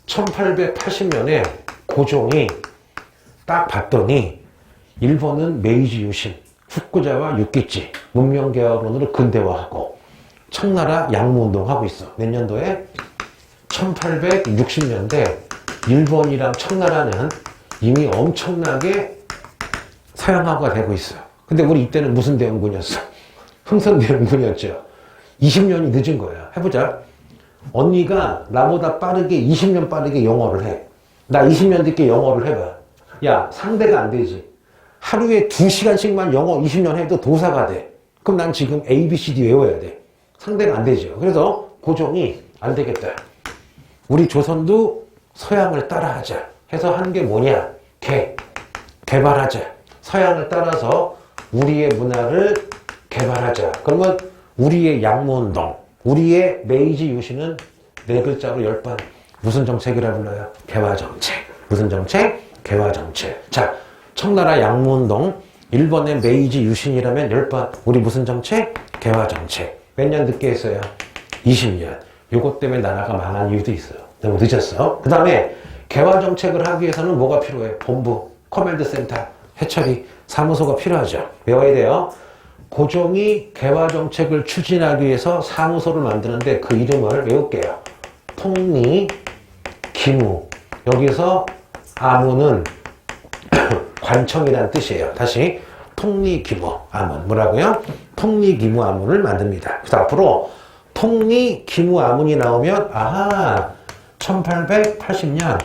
1880년에 고종이 딱 봤더니 일본은 메이지 유신, 후쿠자와 유키치 문명개혁론으로 근대화하고 청나라 양무운동하고 있어. 몇 년도에? 1860년대 일본이랑 청나라는 이미 엄청나게 서양화가 되고 있어요. 근데 우리 이때는 무슨 대원군이었어? 흥선대원군이었죠. 20년이 늦은 거야. 해보자. 언니가 나보다 빠르게 20년 빠르게 영어를 해. 나 20년 늦게 영어를 해봐. 야, 상대가 안 되지. 하루에 2시간씩만 영어 20년 해도 도사가 돼. 그럼 난 지금 A, B, C, D 외워야 돼. 상대가 안 되죠. 그래서 고종이 안 되겠다. 우리 조선도 서양을 따라하자 해서 한 게 뭐냐? 개발하자. 서양을 따라서 우리의 문화를 개발하자. 그러면 우리의 양무운동, 우리의 메이지 유신은 네 글자로 10번. 무슨 정책이라 불러요? 개화정책. 무슨 정책? 개화정책. 자, 청나라 양무운동, 일본의 메이지 유신이라면 10번. 우리 무슨 정책? 개화정책. 몇 년 늦게 했어요? 20년. 요것 때문에 나라가 망한 이유도 있어요. 너무 늦었어. 그 다음에 개화정책을 하기 위해서는 뭐가 필요해? 본부, 커맨드 센터, 해처리, 사무소가 필요하죠. 외워야 돼요. 고종이 개화정책을 추진하기 위해서 사무소를 만드는데 그 이름을 외울게요. 통리, 기무. 여기서 아무는 관청이라는 뜻이에요. 다시 통리, 기무, 아문. 뭐라고요? 통리, 기무, 아문을 만듭니다. 그래서 앞으로 통리, 기무, 아문이 나오면 아하, 1880년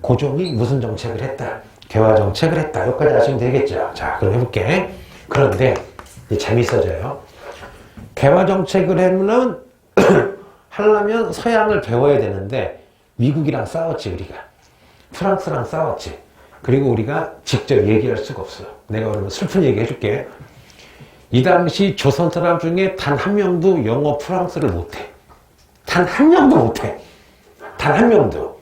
고종이 무슨 정책을 했다? 개화정책을 했다. 여기까지 아시면 되겠죠. 자, 그럼 해볼게. 그런데 이제 재밌어져요. 개화정책을 하면 하려면 서양을 배워야 되는데 미국이랑 싸웠지 우리가. 프랑스랑 싸웠지. 그리고 우리가 직접 얘기할 수가 없어요. 내가 그러면 슬픈 얘기 해줄게. 이 당시 조선 사람 중에 단 한 명도 영어 프랑스를 못해. 단 한 명도 못해. 단 한 명도.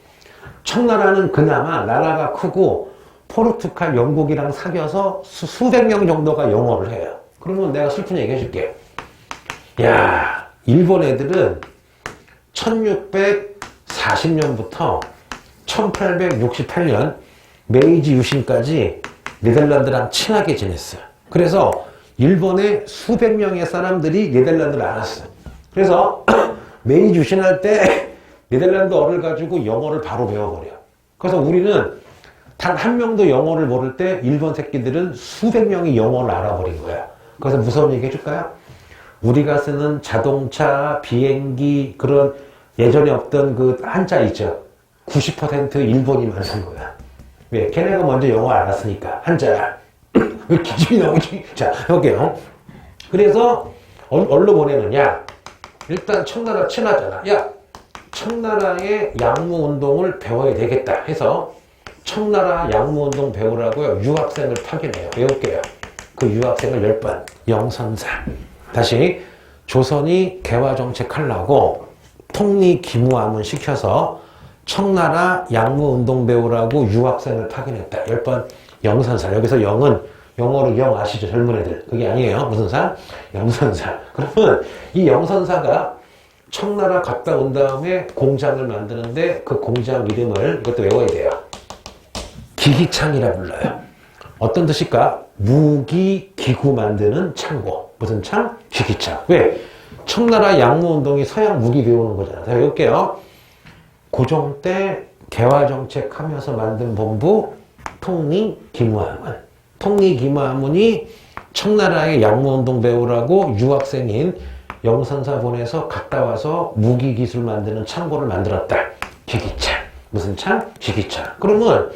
청나라는 그나마 나라가 크고 포르투갈, 영국이랑 사귀어서 수백 명 정도가 영어를 해요. 그러면 내가 슬픈 얘기 해줄게. 야, 일본 애들은 1640년부터 1868년 메이지 유신까지 네덜란드랑 친하게 지냈어요. 그래서 일본의 수백 명의 사람들이 네덜란드를 알았어요. 그래서 메이지 유신할 때 네덜란드어를 가지고 영어를 바로 배워버려. 그래서 우리는 단 한 명도 영어를 모를 때 일본 새끼들은 수백 명이 영어를 알아버린 거야. 그래서 무서운 얘기 해줄까요? 우리가 쓰는 자동차, 비행기 그런 예전에 없던 그 한자 있죠. 90% 일본이 만든 거야. 왜? 걔네가 먼저 영어 알았으니까 한자. 왜 기준이 나오지? 자, 해볼게요. 그래서 어디로 보내느냐? 일단 청나라 친하잖아. 야, 청나라의 양무운동을 배워야 되겠다 해서 청나라 양무운동 배우라고요. 유학생을 파견해요. 외울게요. 그 유학생을 10번. 영선사. 다시 조선이 개화정책 하려고 통리기무함을 시켜서 청나라 양무운동 배우라고 유학생을 파견했다. 10번. 영선사. 여기서 영은 영어로 영 아시죠? 젊은 애들. 그게 아니에요. 무슨 사? 영선사. 그러면 이 영선사가 청나라 갔다 온 다음에 공장을 만드는데 그 공장 이름을 이것도 외워야 돼요. 기기창이라 불러요. 어떤 뜻일까? 무기, 기구 만드는 창고. 무슨 창? 기기창. 왜? 청나라 양무운동이 서양 무기 배우는 거잖아. 자, 외울게요. 고종 때 개화정책 하면서 만든 본부 통리기무함은. 통리기무함은이 청나라의 양무운동 배우라고 유학생인 영선사 보내서 갔다 와서 무기기술 만드는 창고를 만들었다. 기기창. 무슨 창? 기기창. 그러면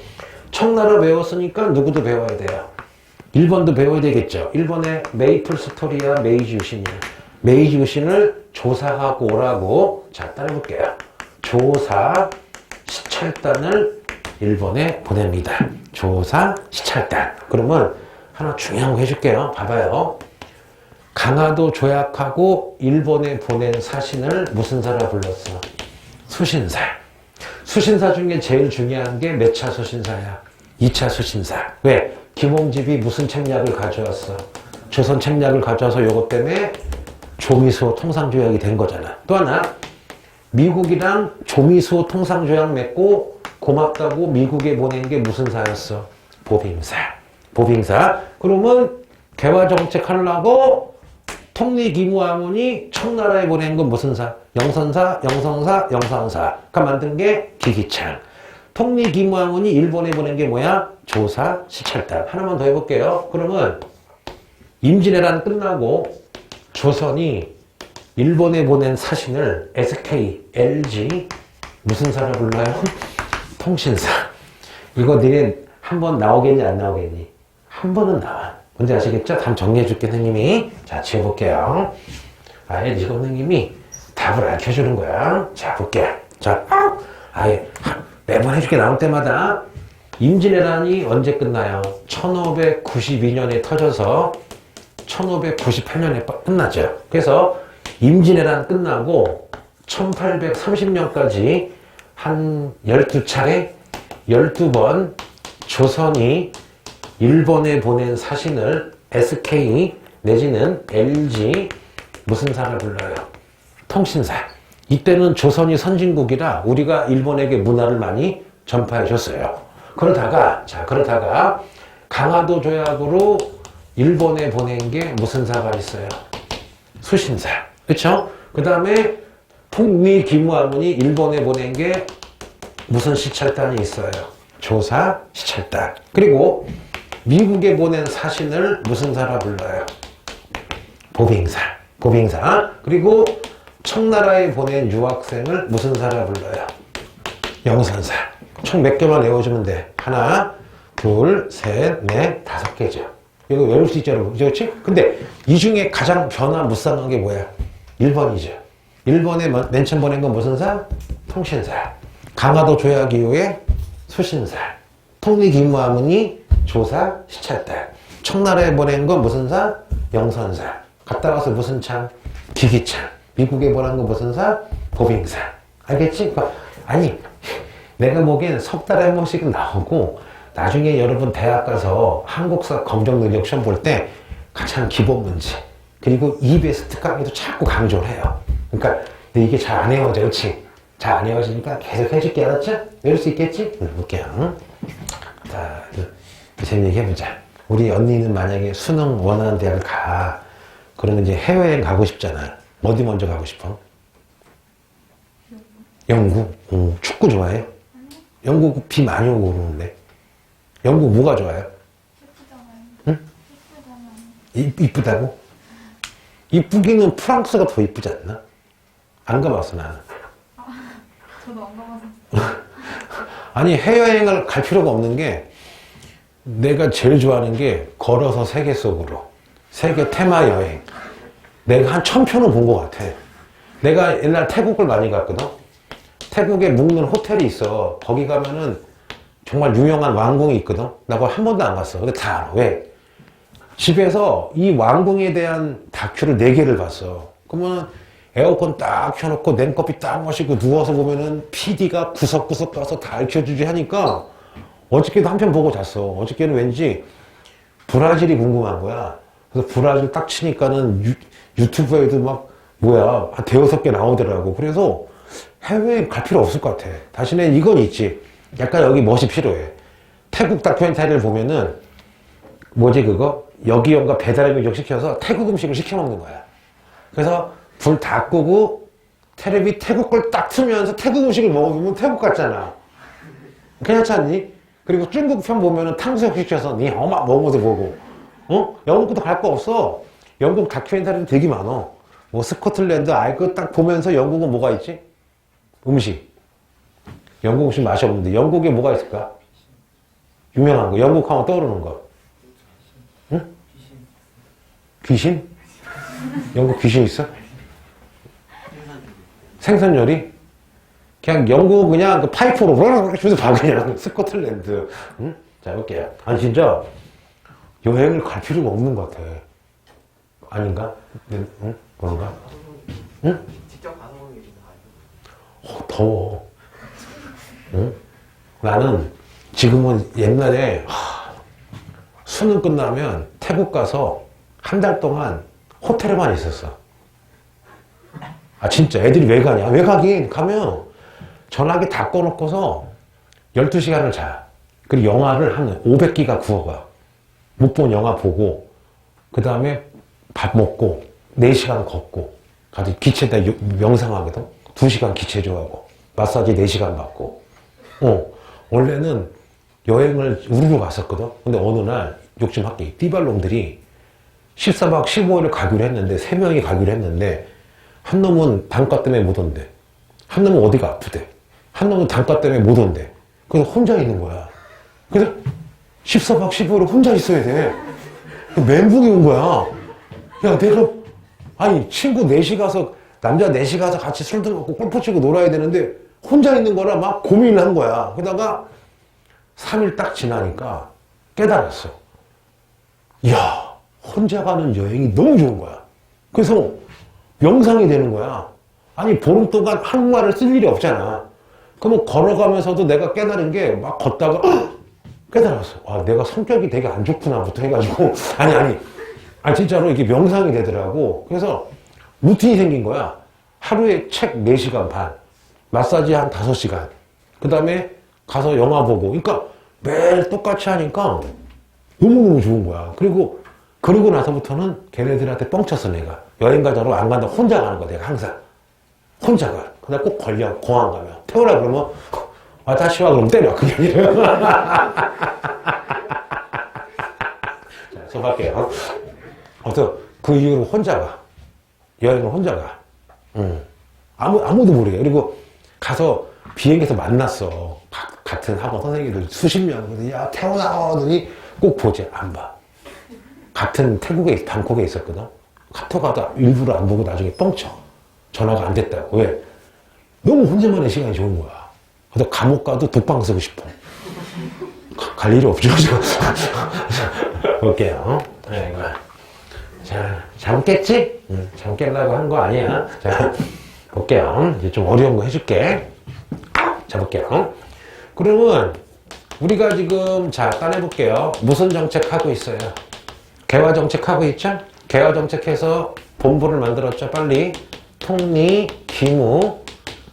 청나라 배웠으니까 누구도 배워야 돼요. 일본도 배워야 되겠죠. 일본의 메이플 스토리야 메이지 유신이야. 메이지 유신을 조사하고 오라고. 자, 따라해볼게요. 조사 시찰단을 일본에 보냅니다. 조사 시찰단. 그러면 하나 중요한 거 해줄게요. 봐봐요. 강화도 조약하고 일본에 보낸 사신을 무슨 사라 불렀어? 수신사. 수신사 중에 제일 중요한 게 몇 차 수신사야? 2차 수신사. 왜? 김홍집이 무슨 책략을 가져왔어? 조선 책략을 가져와서 요것 때문에 조미수호 통상조약이 된 거잖아. 또 하나, 미국이랑 조미수호 통상조약 맺고 고맙다고 미국에 보낸 게 무슨 사였어? 보빙사. 보빙사. 그러면 개화정책 하려고 통리기무함은이 청나라에 보낸 건 무슨 사? 영선사, 영성사, 영선사가 만든 게 기기창. 통리기무함은이 일본에 보낸 게 뭐야? 조사, 시찰단. 하나만 더 해볼게요. 그러면 임진왜란 끝나고 조선이 일본에 보낸 사신을 SK, LG 무슨 사라 불러요? 통신사. 이거 니네 한 번 나오겠니 안 나오겠니? 한 번은 나와. 뭔지 아시겠죠? 답 정리해줄게 선생님이. 자, 지어볼게요. 아예 니 선생님이 답을 알려주는 거야. 자, 볼게. 자, 아예 매번 해줄게. 나올 때마다 임진왜란이 언제 끝나요? 1592년에 터져서 1598년에 끝나죠. 그래서 임진왜란 끝나고 1830년까지 한 12차례 12번 조선이 일본에 보낸 사신을 SK 내지는 LG 무슨 사를 불러요? 통신사. 이때는 조선이 선진국이라 우리가 일본에게 문화를 많이 전파해 줬어요. 그러다가 강화도 조약으로 일본에 보낸 게 무슨 사가 있어요? 수신사. 그쵸? 그 다음에 통리기무함은이 일본에 보낸 게 무슨 시찰단이 있어요? 조사 시찰단. 그리고 미국에 보낸 사신을 무슨 사라 불러요? 보빙사. 보빙사. 그리고 청나라에 보낸 유학생을 무슨 사라 불러요? 영선사. 총 몇 개만 외워주면 돼? 하나, 둘, 셋, 넷, 5개죠. 이거 외울 수 있죠, 여러분? 그렇지? 근데 이 중에 가장 변화 무쌍한 게 뭐야? 1번이죠. 1번에 맨 처음 보낸 건 무슨 사? 통신사. 강화도 조약 이후에 수신사. 통리기무함은이 조사 시찰단. 청나라에 보낸 건 무슨 사? 영선사. 갔다 와서 무슨 창? 기기창. 미국에 보낸 건 무슨 사? 보빙사. 알겠지? 아니, 내가 보기엔 석 달에 한 번씩 나오고 나중에 여러분 대학 가서 한국사 검정 능력 시험 볼 때 가장 기본 문제 그리고 EBS 특강에도 자꾸 강조를 해요. 그러니까 근데 이게 잘 안 외워져. 그렇지? 잘 안 외워지니까 계속 해줄게. 알았죠? 외울 수 있겠지? 볼게요. 자, 재밌는 얘기 해보자. 우리 언니는 만약에 수능 원하는 대학을 가. 그러면 이제 해외여행 가고 싶잖아. 어디 먼저 가고 싶어? 영국? 축구 좋아해요? 영국 비 많이 오고 그러는데. 영국 뭐가 좋아요? 예쁘잖아요. 응? 예쁘잖아요. 이쁘다고? 이쁘기는 프랑스가 더 이쁘지 않나? 안 가봤어, 나는. 저도 안 가봐서. 아니, 해외여행을 갈 필요가 없는 게, 내가 제일 좋아하는 게, 걸어서 세계 속으로. 세계 테마 여행. 내가 한 1000편은 본 것 같아. 내가 옛날 태국을 많이 갔거든? 태국에 묵는 호텔이 있어. 거기 가면은 정말 유명한 왕궁이 있거든? 나 거기 한 번도 안 갔어. 근데 다 알아. 왜? 집에서 이 왕궁에 대한 다큐를 4개를 봤어. 그러면 에어컨 딱 켜놓고 냉커피 딱 마시고 누워서 보면은 PD가 구석구석 가서 다 알려주지 하니까 어저께도 한 편 보고 잤어. 어저께는 왠지 브라질이 궁금한 거야. 그래서 브라질 딱 치니까는 유튜브에도 막 뭐야 한 대여섯 개 나오더라고. 그래서 해외에 갈 필요 없을 것 같아. 대신에 이건 있지. 약간 여기 멋이 필요해. 태국 다큐멘터리를 보면은 뭐지 그거? 여기연가 배달 음식 시켜서 태국 음식을 시켜 먹는 거야. 그래서 불 다 끄고 테레비 태국 걸 딱 틀면서 태국 음식을 먹으면 태국 같잖아. 괜찮지 않니? 그리고 중국 편 보면은 탕수육 시켜서 니 어마 먹어도 보고. 어? 영국도 갈 거 없어. 영국 다큐멘터리는 되게 많어. 뭐 스코틀랜드 그거 딱 보면서 영국은 뭐가 있지? 음식. 영국 음식 맛이 없는데 영국에 뭐가 있을까? 유명한 거. 영국 하면 떠오르는 거. 응? 귀신? 영국 귀신 있어? 생선 요리? 그냥 영국 그냥 그 파이프로 주면서 봐 그냥 스코틀랜드. 응? 자 볼게요. 아니 진짜 여행을 갈 필요가 없는 것 같아. 아닌가? 응? 그런가? 응? 직접 가서 보는 게 나아요. 더워. 응? 나는 지금은 옛날에 수능 끝나면 태국 가서 한 달 동안 호텔에만 있었어. 아 진짜 애들이 왜 가냐? 왜 가긴 가면 전화기 다 꺼놓고서 12시간을 자. 그리고 영화를 한 500기가 구워가. 못 본 영화 보고 그 다음에 밥 먹고 4시간 걷고 가서 기체다 명상하거든. 2시간 기체 좋아하고 마사지 4시간 받고. 원래는 여행을 우르르 갔었거든. 근데 어느 날 욕심할게. 띠발놈들이 14박 15일을 가기로 했는데 3명이 가기로 했는데 한 놈은 단가 때문에 못 온대. 한 놈은 어디가 아프대. 한 놈은 단가 때문에 못 온대. 그래서 혼자 있는 거야. 그래서 14박 15일을 혼자 있어야 돼. 멘붕이 온 거야. 야, 내가, 아니, 친구 넷이 가서, 남자 넷이 가서 같이 술도 먹고 골프 치고 놀아야 되는데, 혼자 있는 거라 막 고민을 한 거야. 그러다가 3일 딱 지나니까 깨달았어. 이야, 혼자 가는 여행이 너무 좋은 거야. 그래서 명상이 되는 거야. 아니, 보름 동안 한국말을 쓸 일이 없잖아. 그러면 걸어가면서도 내가 깨달은 게 막 걷다가, 깨달았어. 아, 내가 성격이 되게 안 좋구나부터 해가지고. 아니, 진짜로 이게 명상이 되더라고. 그래서 루틴이 생긴 거야. 하루에 책 4시간 반, 마사지 한 5시간, 그 다음에 가서 영화 보고. 그러니까 매일 똑같이 하니까 너무너무 좋은 거야. 그리고 그러고 나서부터는 걔네들한테 뻥쳤어, 내가. 여행 가자고 안 간다. 혼자 가는 거야, 내가 항상. 혼자 가. 그냥 꼭 걸려. 공항 가면. 태우라 그러면, 다시와 그러면 때려. 그게 아니라. 자, 수업할게요. 아무튼, 그 이후로 혼자 가. 여행을 혼자 가. 아무도 모르게. 그리고 가서 비행기에서 만났어. 같은 학원 선생님들 수십 명. 그래서 야, 태어나! 그러더니 꼭 보지. 안 봐. 같은 태국에, 방콕에 있었거든. 카톡 하다 일부러 안 보고 나중에 뻥쳐. 전화가 안 됐다고. 왜? 너무 혼자만의 시간이 좋은 거야. 그래서 감옥 가도 독방 쓰고 싶어. 갈 일이 없죠. 볼게요. 아이고. 자, 잠 깼지? 잠 깨려고 한 거 아니야. 자, 볼게요. 이제 좀 어려운 거 해줄게. 자, 볼게요. 그러면 우리가 지금 자, 따내볼게요. 무슨 정책 하고 있어요? 개화 정책 하고 있죠? 개화 정책해서 본부를 만들었죠. 빨리. 통리, 기무,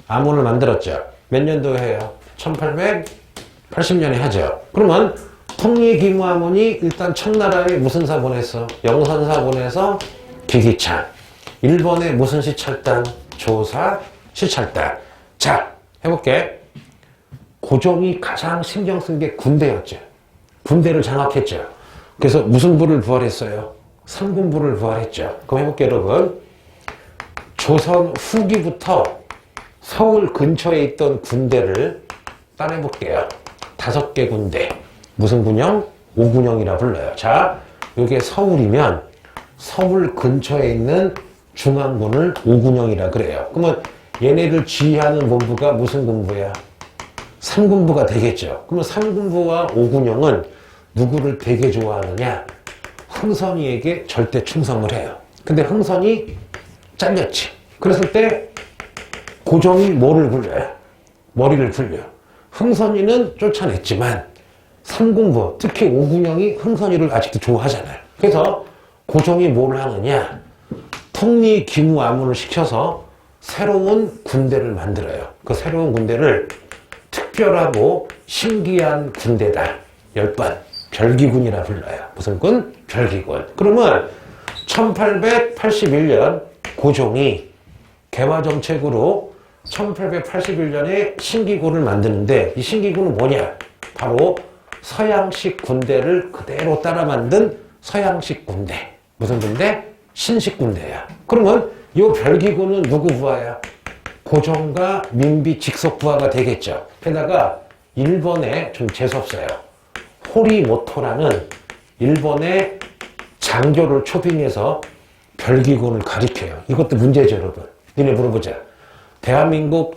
암호를 만들었죠. 몇 년도에 해요? 1880년에 하죠. 그러면 통리, 기무, 암호니 일단 청나라에 무슨 사 보냈어? 영선사 보내서 기기찬. 일본에 무슨 시찰단? 조사, 시찰단. 자, 해볼게. 고종이 가장 신경 쓴 게 군대였죠. 군대를 장악했죠. 그래서 무슨 부를 부활했어요? 삼군부를 부활했죠. 그럼 해볼게요, 여러분. 조선 후기부터 서울 근처에 있던 군대를 따내볼게요. 5개 군대. 무슨 군형? 오군형이라 불러요. 자, 이게 서울이면 서울 근처에 있는 중앙군을 오군형이라 그래요. 그러면 얘네를 지휘하는 본부가 무슨 군부야? 3군부가 되겠죠. 그러면 3군부와 오군형은 누구를 되게 좋아하느냐? 흥선이에게 절대 충성을 해요. 근데 흥선이 잘렸지. 그랬을 때 고종이 뭐를 굴려요? 머리를 굴려. 흥선이는 쫓아냈지만 3군부, 특히 오군형이 흥선이를 아직도 좋아하잖아요. 그래서 고종이 뭘 하느냐? 통리기무아문을 시켜서 새로운 군대를 만들어요. 그 새로운 군대를 특별하고 신기한 군대다. 10번. 별기군이라 불러요. 무슨 군? 별기군. 그러면 1881년 고종이 개화정책으로 1881년에 신기군을 만드는데 이 신기군은 뭐냐? 바로 서양식 군대를 그대로 따라 만든 서양식 군대. 무슨 군대? 신식 군대야. 그러면 이 별기군은 누구 부하야? 고종과 민비 직속 부하가 되겠죠. 게다가 일본에 좀 재수없어요. 호리모토라는 일본의 장교를 초빙해서 별기군을 가리켜요. 이것도 문제죠, 여러분. 니네 물어보자. 대한민국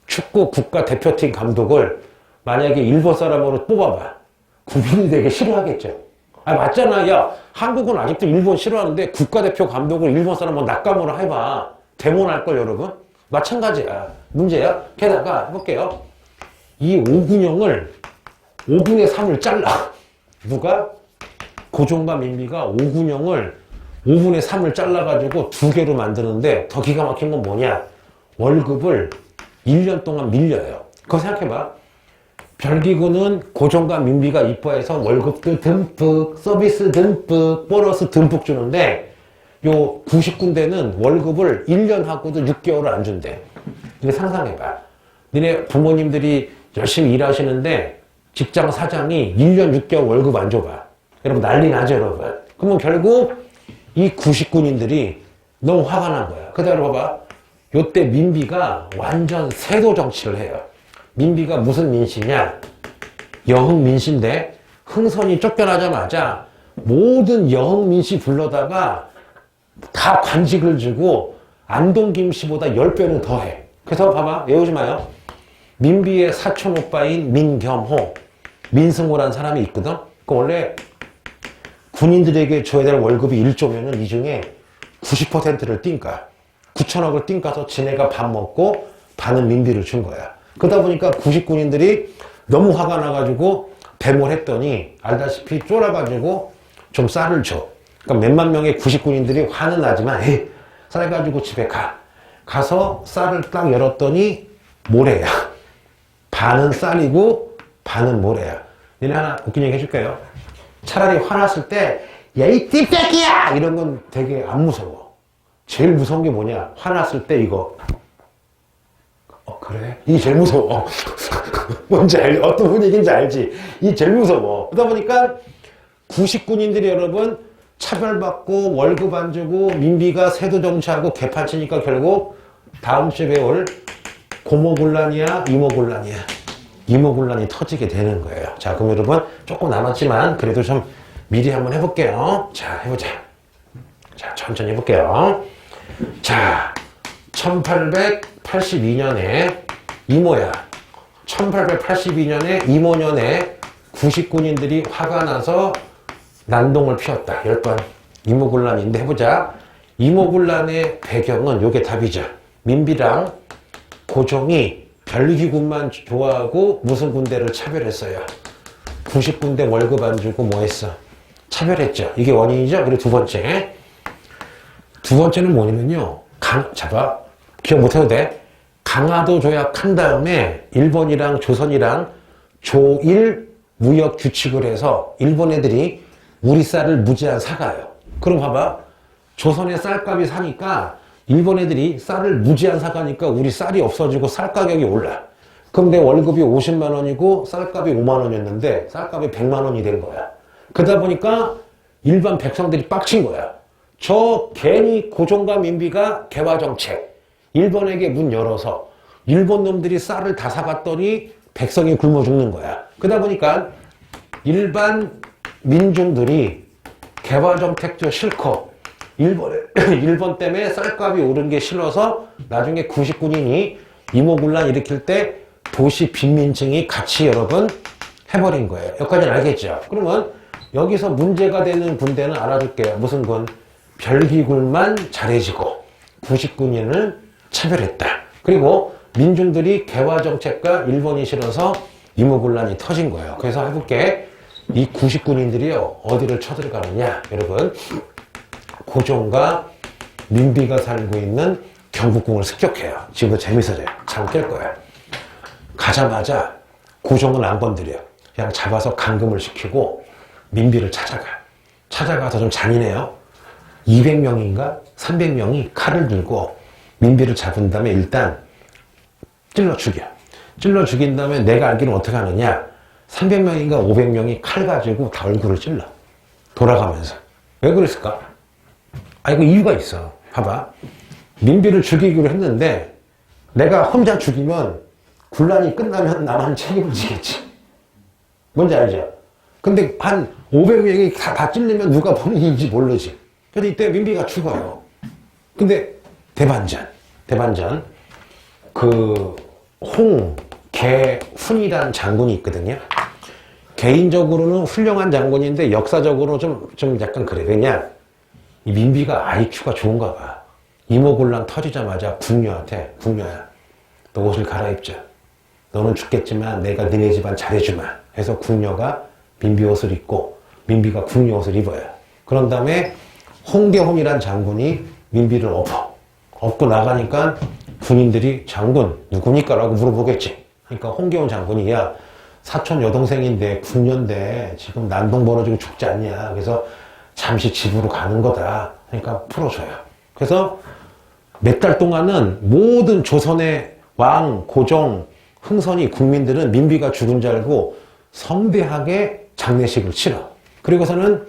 축구 국가대표팀 감독을 만약에 일본 사람으로 뽑아봐. 국민이 되게 싫어하겠죠. 아, 맞잖아. 야, 한국은 아직도 일본 싫어하는데 국가대표 감독을 일본 사람으로 낙감으로 해봐. 데모날걸, 여러분? 마찬가지야. 문제야. 게다가 해볼게요. 이 오군형을 5분의 3을 잘라. 누가? 고종과 민비가 오군형을 5분의 3을 잘라가지고 2개로 만드는데 더 기가 막힌 건 뭐냐? 월급을 1년 동안 밀려요. 그거 생각해봐. 별기군은 고종과 민비가 이뻐해서 월급도 듬뿍, 서비스 듬뿍, 보너스 듬뿍 주는데 요 90군데는 월급을 1년 하고도 6개월을 안 준대. 이거 상상해봐. 니네 부모님들이 열심히 일하시는데 직장 사장이 1년 6개월 월급 안 줘봐. 여러분 난리 나죠, 여러분? 그러면 결국 이 90군인들이 너무 화가 난 거야. 그대로 봐봐. 요때 민비가 완전 세도 정치를 해요. 민비가 무슨 민씨냐? 여흥 민씨인데 흥선이 쫓겨나자마자 모든 여흥 민씨 불러다가 다 관직을 주고 안동 김씨보다 10배는 더해. 그래서 봐봐. 외우지 마요. 민비의 사촌 오빠인 민겸호, 민승호라는 사람이 있거든. 그 원래 군인들에게 줘야 될 월급이 1조면은 이 중에 90%를 띵까. 9천억을 띵까서 지네가 밥 먹고 반은 민비를 준 거야. 그러다 보니까 90군인들이 너무 화가 나가지고 데모를 했더니 알다시피 쫄아가지고 좀 쌀을 줘. 그러니까 몇만 명의 90군인들이 화는 나지만 에이, 쌀 가지고 집에 가. 가서 쌀을 딱 열었더니 모래야. 반은 쌀이고 반은 모래야. 얘네 하나 웃긴 얘기 해줄게요. 차라리 화났을 때 야, 이 띠빼기야! 이런 건 되게 안 무서워. 제일 무서운 게 뭐냐? 화났을 때 이거. 그래? 이게 제일 무서워. 뭔지 알지? 어떤 분위기인지 알지? 이게 제일 무서워. 그러다 보니까 90군인들이 여러분 차별받고 월급 안 주고 민비가 세도 정치하고 개판치니까 결국 다음 주에 배울 고모곤란이야? 이모곤란이야? 이모곤란이 터지게 되는 거예요. 자, 그럼 여러분 조금 남았지만 그래도 좀 미리 한번 해볼게요. 자, 해보자. 자, 천천히 해볼게요. 자, 1882년에 이모야. 1882년에 이모년에 90군인들이 화가 나서 난동을 피웠다. 10번. 이모군란인데 해보자. 이모군란의 배경은 요게 답이죠. 민비랑 고종이 별기군만 좋아하고 무슨 군대를 차별했어요. 90군대 월급 안 주고 뭐 했어? 차별했죠. 이게 원인이죠. 그리고 두 번째. 두 번째는 뭐냐면요. 잡아. 기억 못해도 돼. 강화도 조약한 다음에 일본이랑 조선이랑 조일 무역 규칙을 해서 일본 애들이 우리 쌀을 무제한 사가요. 그럼 봐봐. 조선의 쌀값이 사니까 일본 애들이 쌀을 무제한 사가니까 우리 쌀이 없어지고 쌀 가격이 올라. 그럼 내 월급이 50만 원이고 쌀값이 5만 원이었는데 쌀값이 100만 원이 된 거야. 그러다 보니까 일반 백성들이 빡친 거야. 저 괜히 고종과 민비가 개화정책, 일본에게 문 열어서 일본 놈들이 쌀을 다 사갔더니 백성이 굶어 죽는 거야. 그러다 보니까 일반 민중들이 개화정책도 싫고 일본 때문에 쌀값이 오른 게 싫어서 나중에 99년이 이모군란 일으킬 때 도시 빈민층이 같이 여러분 해버린 거예요. 여기까지는 알겠죠? 그러면 여기서 문제가 되는 군대는 알아둘게요. 무슨 군? 별기군만 잘해지고 99년을 차별했다. 그리고 민중들이 개화정책과 일본이 싫어서 이모군란이 터진 거예요. 그래서 해볼게. 이 99년들이요 어디를 쳐들어가느냐 여러분, 고종과 민비가 살고 있는 경복궁을 습격해요. 지금도 재밌어져요. 잘 깰 거야. 가자마자 고종은 안 건드려. 그냥 잡아서 감금을 시키고 민비를 찾아가서 좀 잔인해요. 200명인가 300명이 칼을 들고 민비를 잡은 다음에 일단 찔러 죽여. 찔러 죽인 다음에 내가 알기로는 어떻게 하느냐, 300명인가 500명이 칼 가지고 다 얼굴을 찔러 돌아가면서. 왜 그랬을까? 이거 이유가 있어. 봐봐. 민비를 죽이기로 했는데 내가 혼자 죽이면 군란이 끝나면 나만 책임을 지겠지. 뭔지 알죠? 근데 한 500명이 다 찔리면 누가 본인인지 모르지. 그래서 이때 민비가 죽어요. 근데 대반전. 홍계훈이라는 장군이 있거든요. 개인적으로는 훌륭한 장군인데 역사적으로 좀 약간 그래. 왜냐? 이 민비가 IQ가 좋은가 봐. 이모군란 터지자마자 궁녀한테, 궁녀야, 너 옷을 갈아입자. 너는 죽겠지만 내가 너네 집안 잘해주마. 해서 궁녀가 민비 옷을 입고 민비가 궁녀 옷을 입어요. 그런 다음에 홍계훈이란 장군이 민비를 업고 나가니까 군인들이 장군 누구니까? 라고 물어보겠지. 그러니까 홍계훈 장군이, 야, 사촌 여동생인데 궁녀인데 지금 난동 벌어지고 죽지 않냐. 그래서 잠시 집으로 가는 거다. 그러니까 풀어줘요. 그래서 몇 달 동안은 모든 조선의 왕, 고종, 흥선이, 국민들은 민비가 죽은 줄 알고 성대하게 장례식을 치러. 그리고서는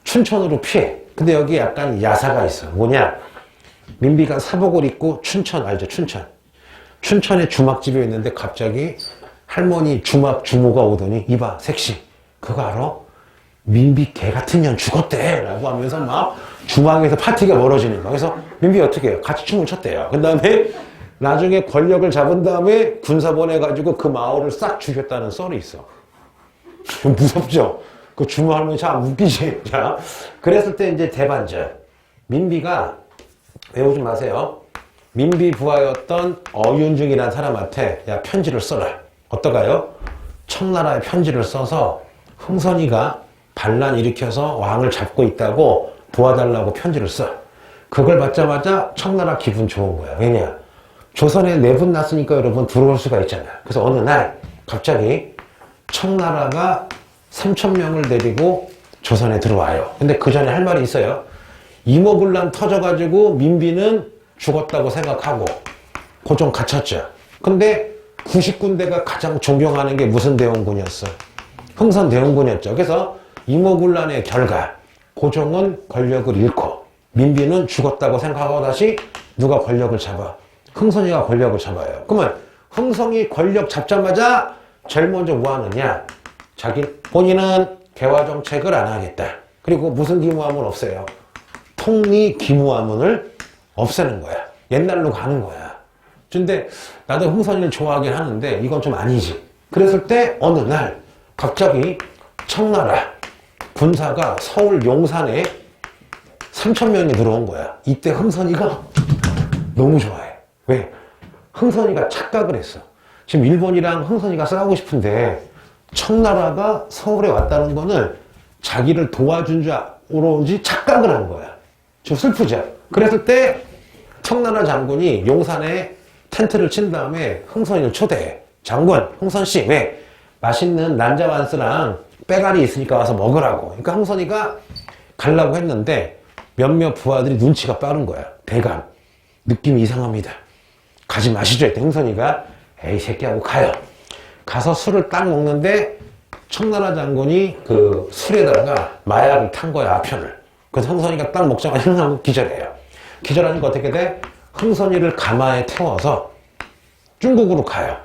춘천으로 피해. 근데 여기 약간 야사가 있어. 뭐냐? 민비가 사복을 입고 춘천 알죠? 춘천에 주막집이 있는데 갑자기 할머니 주막 주모가 오더니, 이봐 색시 그거 알아? 민비 개 같은 년 죽었대 라고 하면서 막 주막에서 파티가 벌어지는 거야. 그래서 민비 어떻게 해요? 같이 춤을 췄대요. 그 다음에 나중에 권력을 잡은 다음에 군사 보내가지고 그 마을을 싹 죽였다는 썰이 있어. 좀 무섭죠? 그 주모 할머니 참 웃기지. 자, 그랬을 때 이제 대반전. 민비가, 외우지 마세요. 민비 부하였던 어윤중이라는 사람한테, 야, 편지를 써라. 어떠가요? 청나라에 편지를 써서 흥선이가 반란 일으켜서 왕을 잡고 있다고 도와달라고 편지를 써. 그걸 받자마자 청나라 기분 좋은 거야. 왜냐? 조선에 내분 났으니까 여러분 들어올 수가 있잖아. 그래서 어느 날 갑자기 청나라가 3,000명을 데리고 조선에 들어와요. 근데 그 전에 할 말이 있어요. 이모군란 터져가지고 민비는 죽었다고 생각하고 고종 갇혔죠. 근데 90군데가 가장 존경하는 게 무슨 대원군이었어? 흥선 대원군이었죠. 그래서 이모군란의 결과, 고종은 권력을 잃고 민비는 죽었다고 생각하고 다시 누가 권력을 잡아? 흥선이가 권력을 잡아요. 그러면 흥선이 권력 잡자마자 제일 먼저 뭐 하느냐? 본인은 개화정책을 안 하겠다. 그리고 무슨 기무화문 없애요? 통리 기무화문을 없애는 거야. 옛날로 가는 거야. 근데 나도 흥선이를 좋아하긴 하는데 이건 좀 아니지. 그랬을 때 어느 날 갑자기 청나라 군사가 서울 용산에 3,000명이 들어온 거야. 이때 흥선이가 너무 좋아해. 왜? 흥선이가 착각을 했어. 지금 일본이랑 흥선이가 싸우고 싶은데 청나라가 서울에 왔다는 거는 자기를 도와준 줄 오로지 착각을 한 거야. 좀 슬프죠? 그랬을 때 청나라 장군이 용산에 텐트를 친 다음에 흥선이를 초대해. 장군, 흥선씨, 왜? 맛있는 난자완스랑 빼가리 있으니까 와서 먹으라고. 그러니까 흥선이가 가려고 했는데 몇몇 부하들이 눈치가 빠른 거야. 대감, 느낌이 이상합니다. 가지 마시죠. 했더니 흥선이가 에이 새끼하고 가요. 가서 술을 딱 먹는데 청나라 장군이 그 술에다가 마약을 탄 거야, 아편을. 그래서 흥선이가 딱 먹자마자 흥하고 기절해요. 기절하니까 어떻게 돼? 흥선이를 가마에 태워서 중국으로 가요.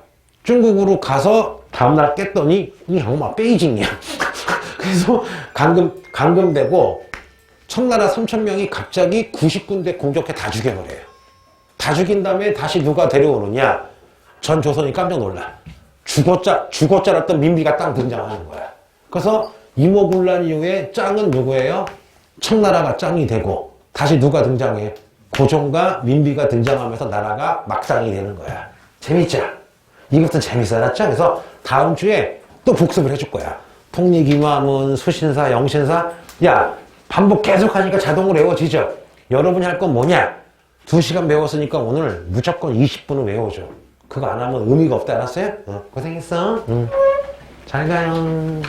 중국으로 가서 다음날 깼더니 이 형마 베이징이야. 그래서 감금되고 청나라 3,000명이 갑자기 90군데 공격해 다 죽여버려요. 다 죽인 다음에 다시 누가 데려오느냐? 전 조선이 깜짝 놀라. 죽었자랐던 민비가 딱 등장하는 거야. 그래서 이모군란 이후에 짱은 누구예요? 청나라가 짱이 되고 다시 누가 등장해? 고종과 민비가 등장하면서 나라가 막상이 되는 거야. 재밌죠? 이것도 재밌어, 알았죠? 그래서 다음 주에 또 복습을 해줄 거야. 통리기마문, 수신사, 영신사. 야, 반복 계속 하니까 자동으로 외워지죠? 여러분이 할 건 뭐냐? 2시간 배웠으니까 오늘 무조건 20분은 외워줘. 그거 안 하면 의미가 없다, 알았어요? 고생했어. 잘 가요.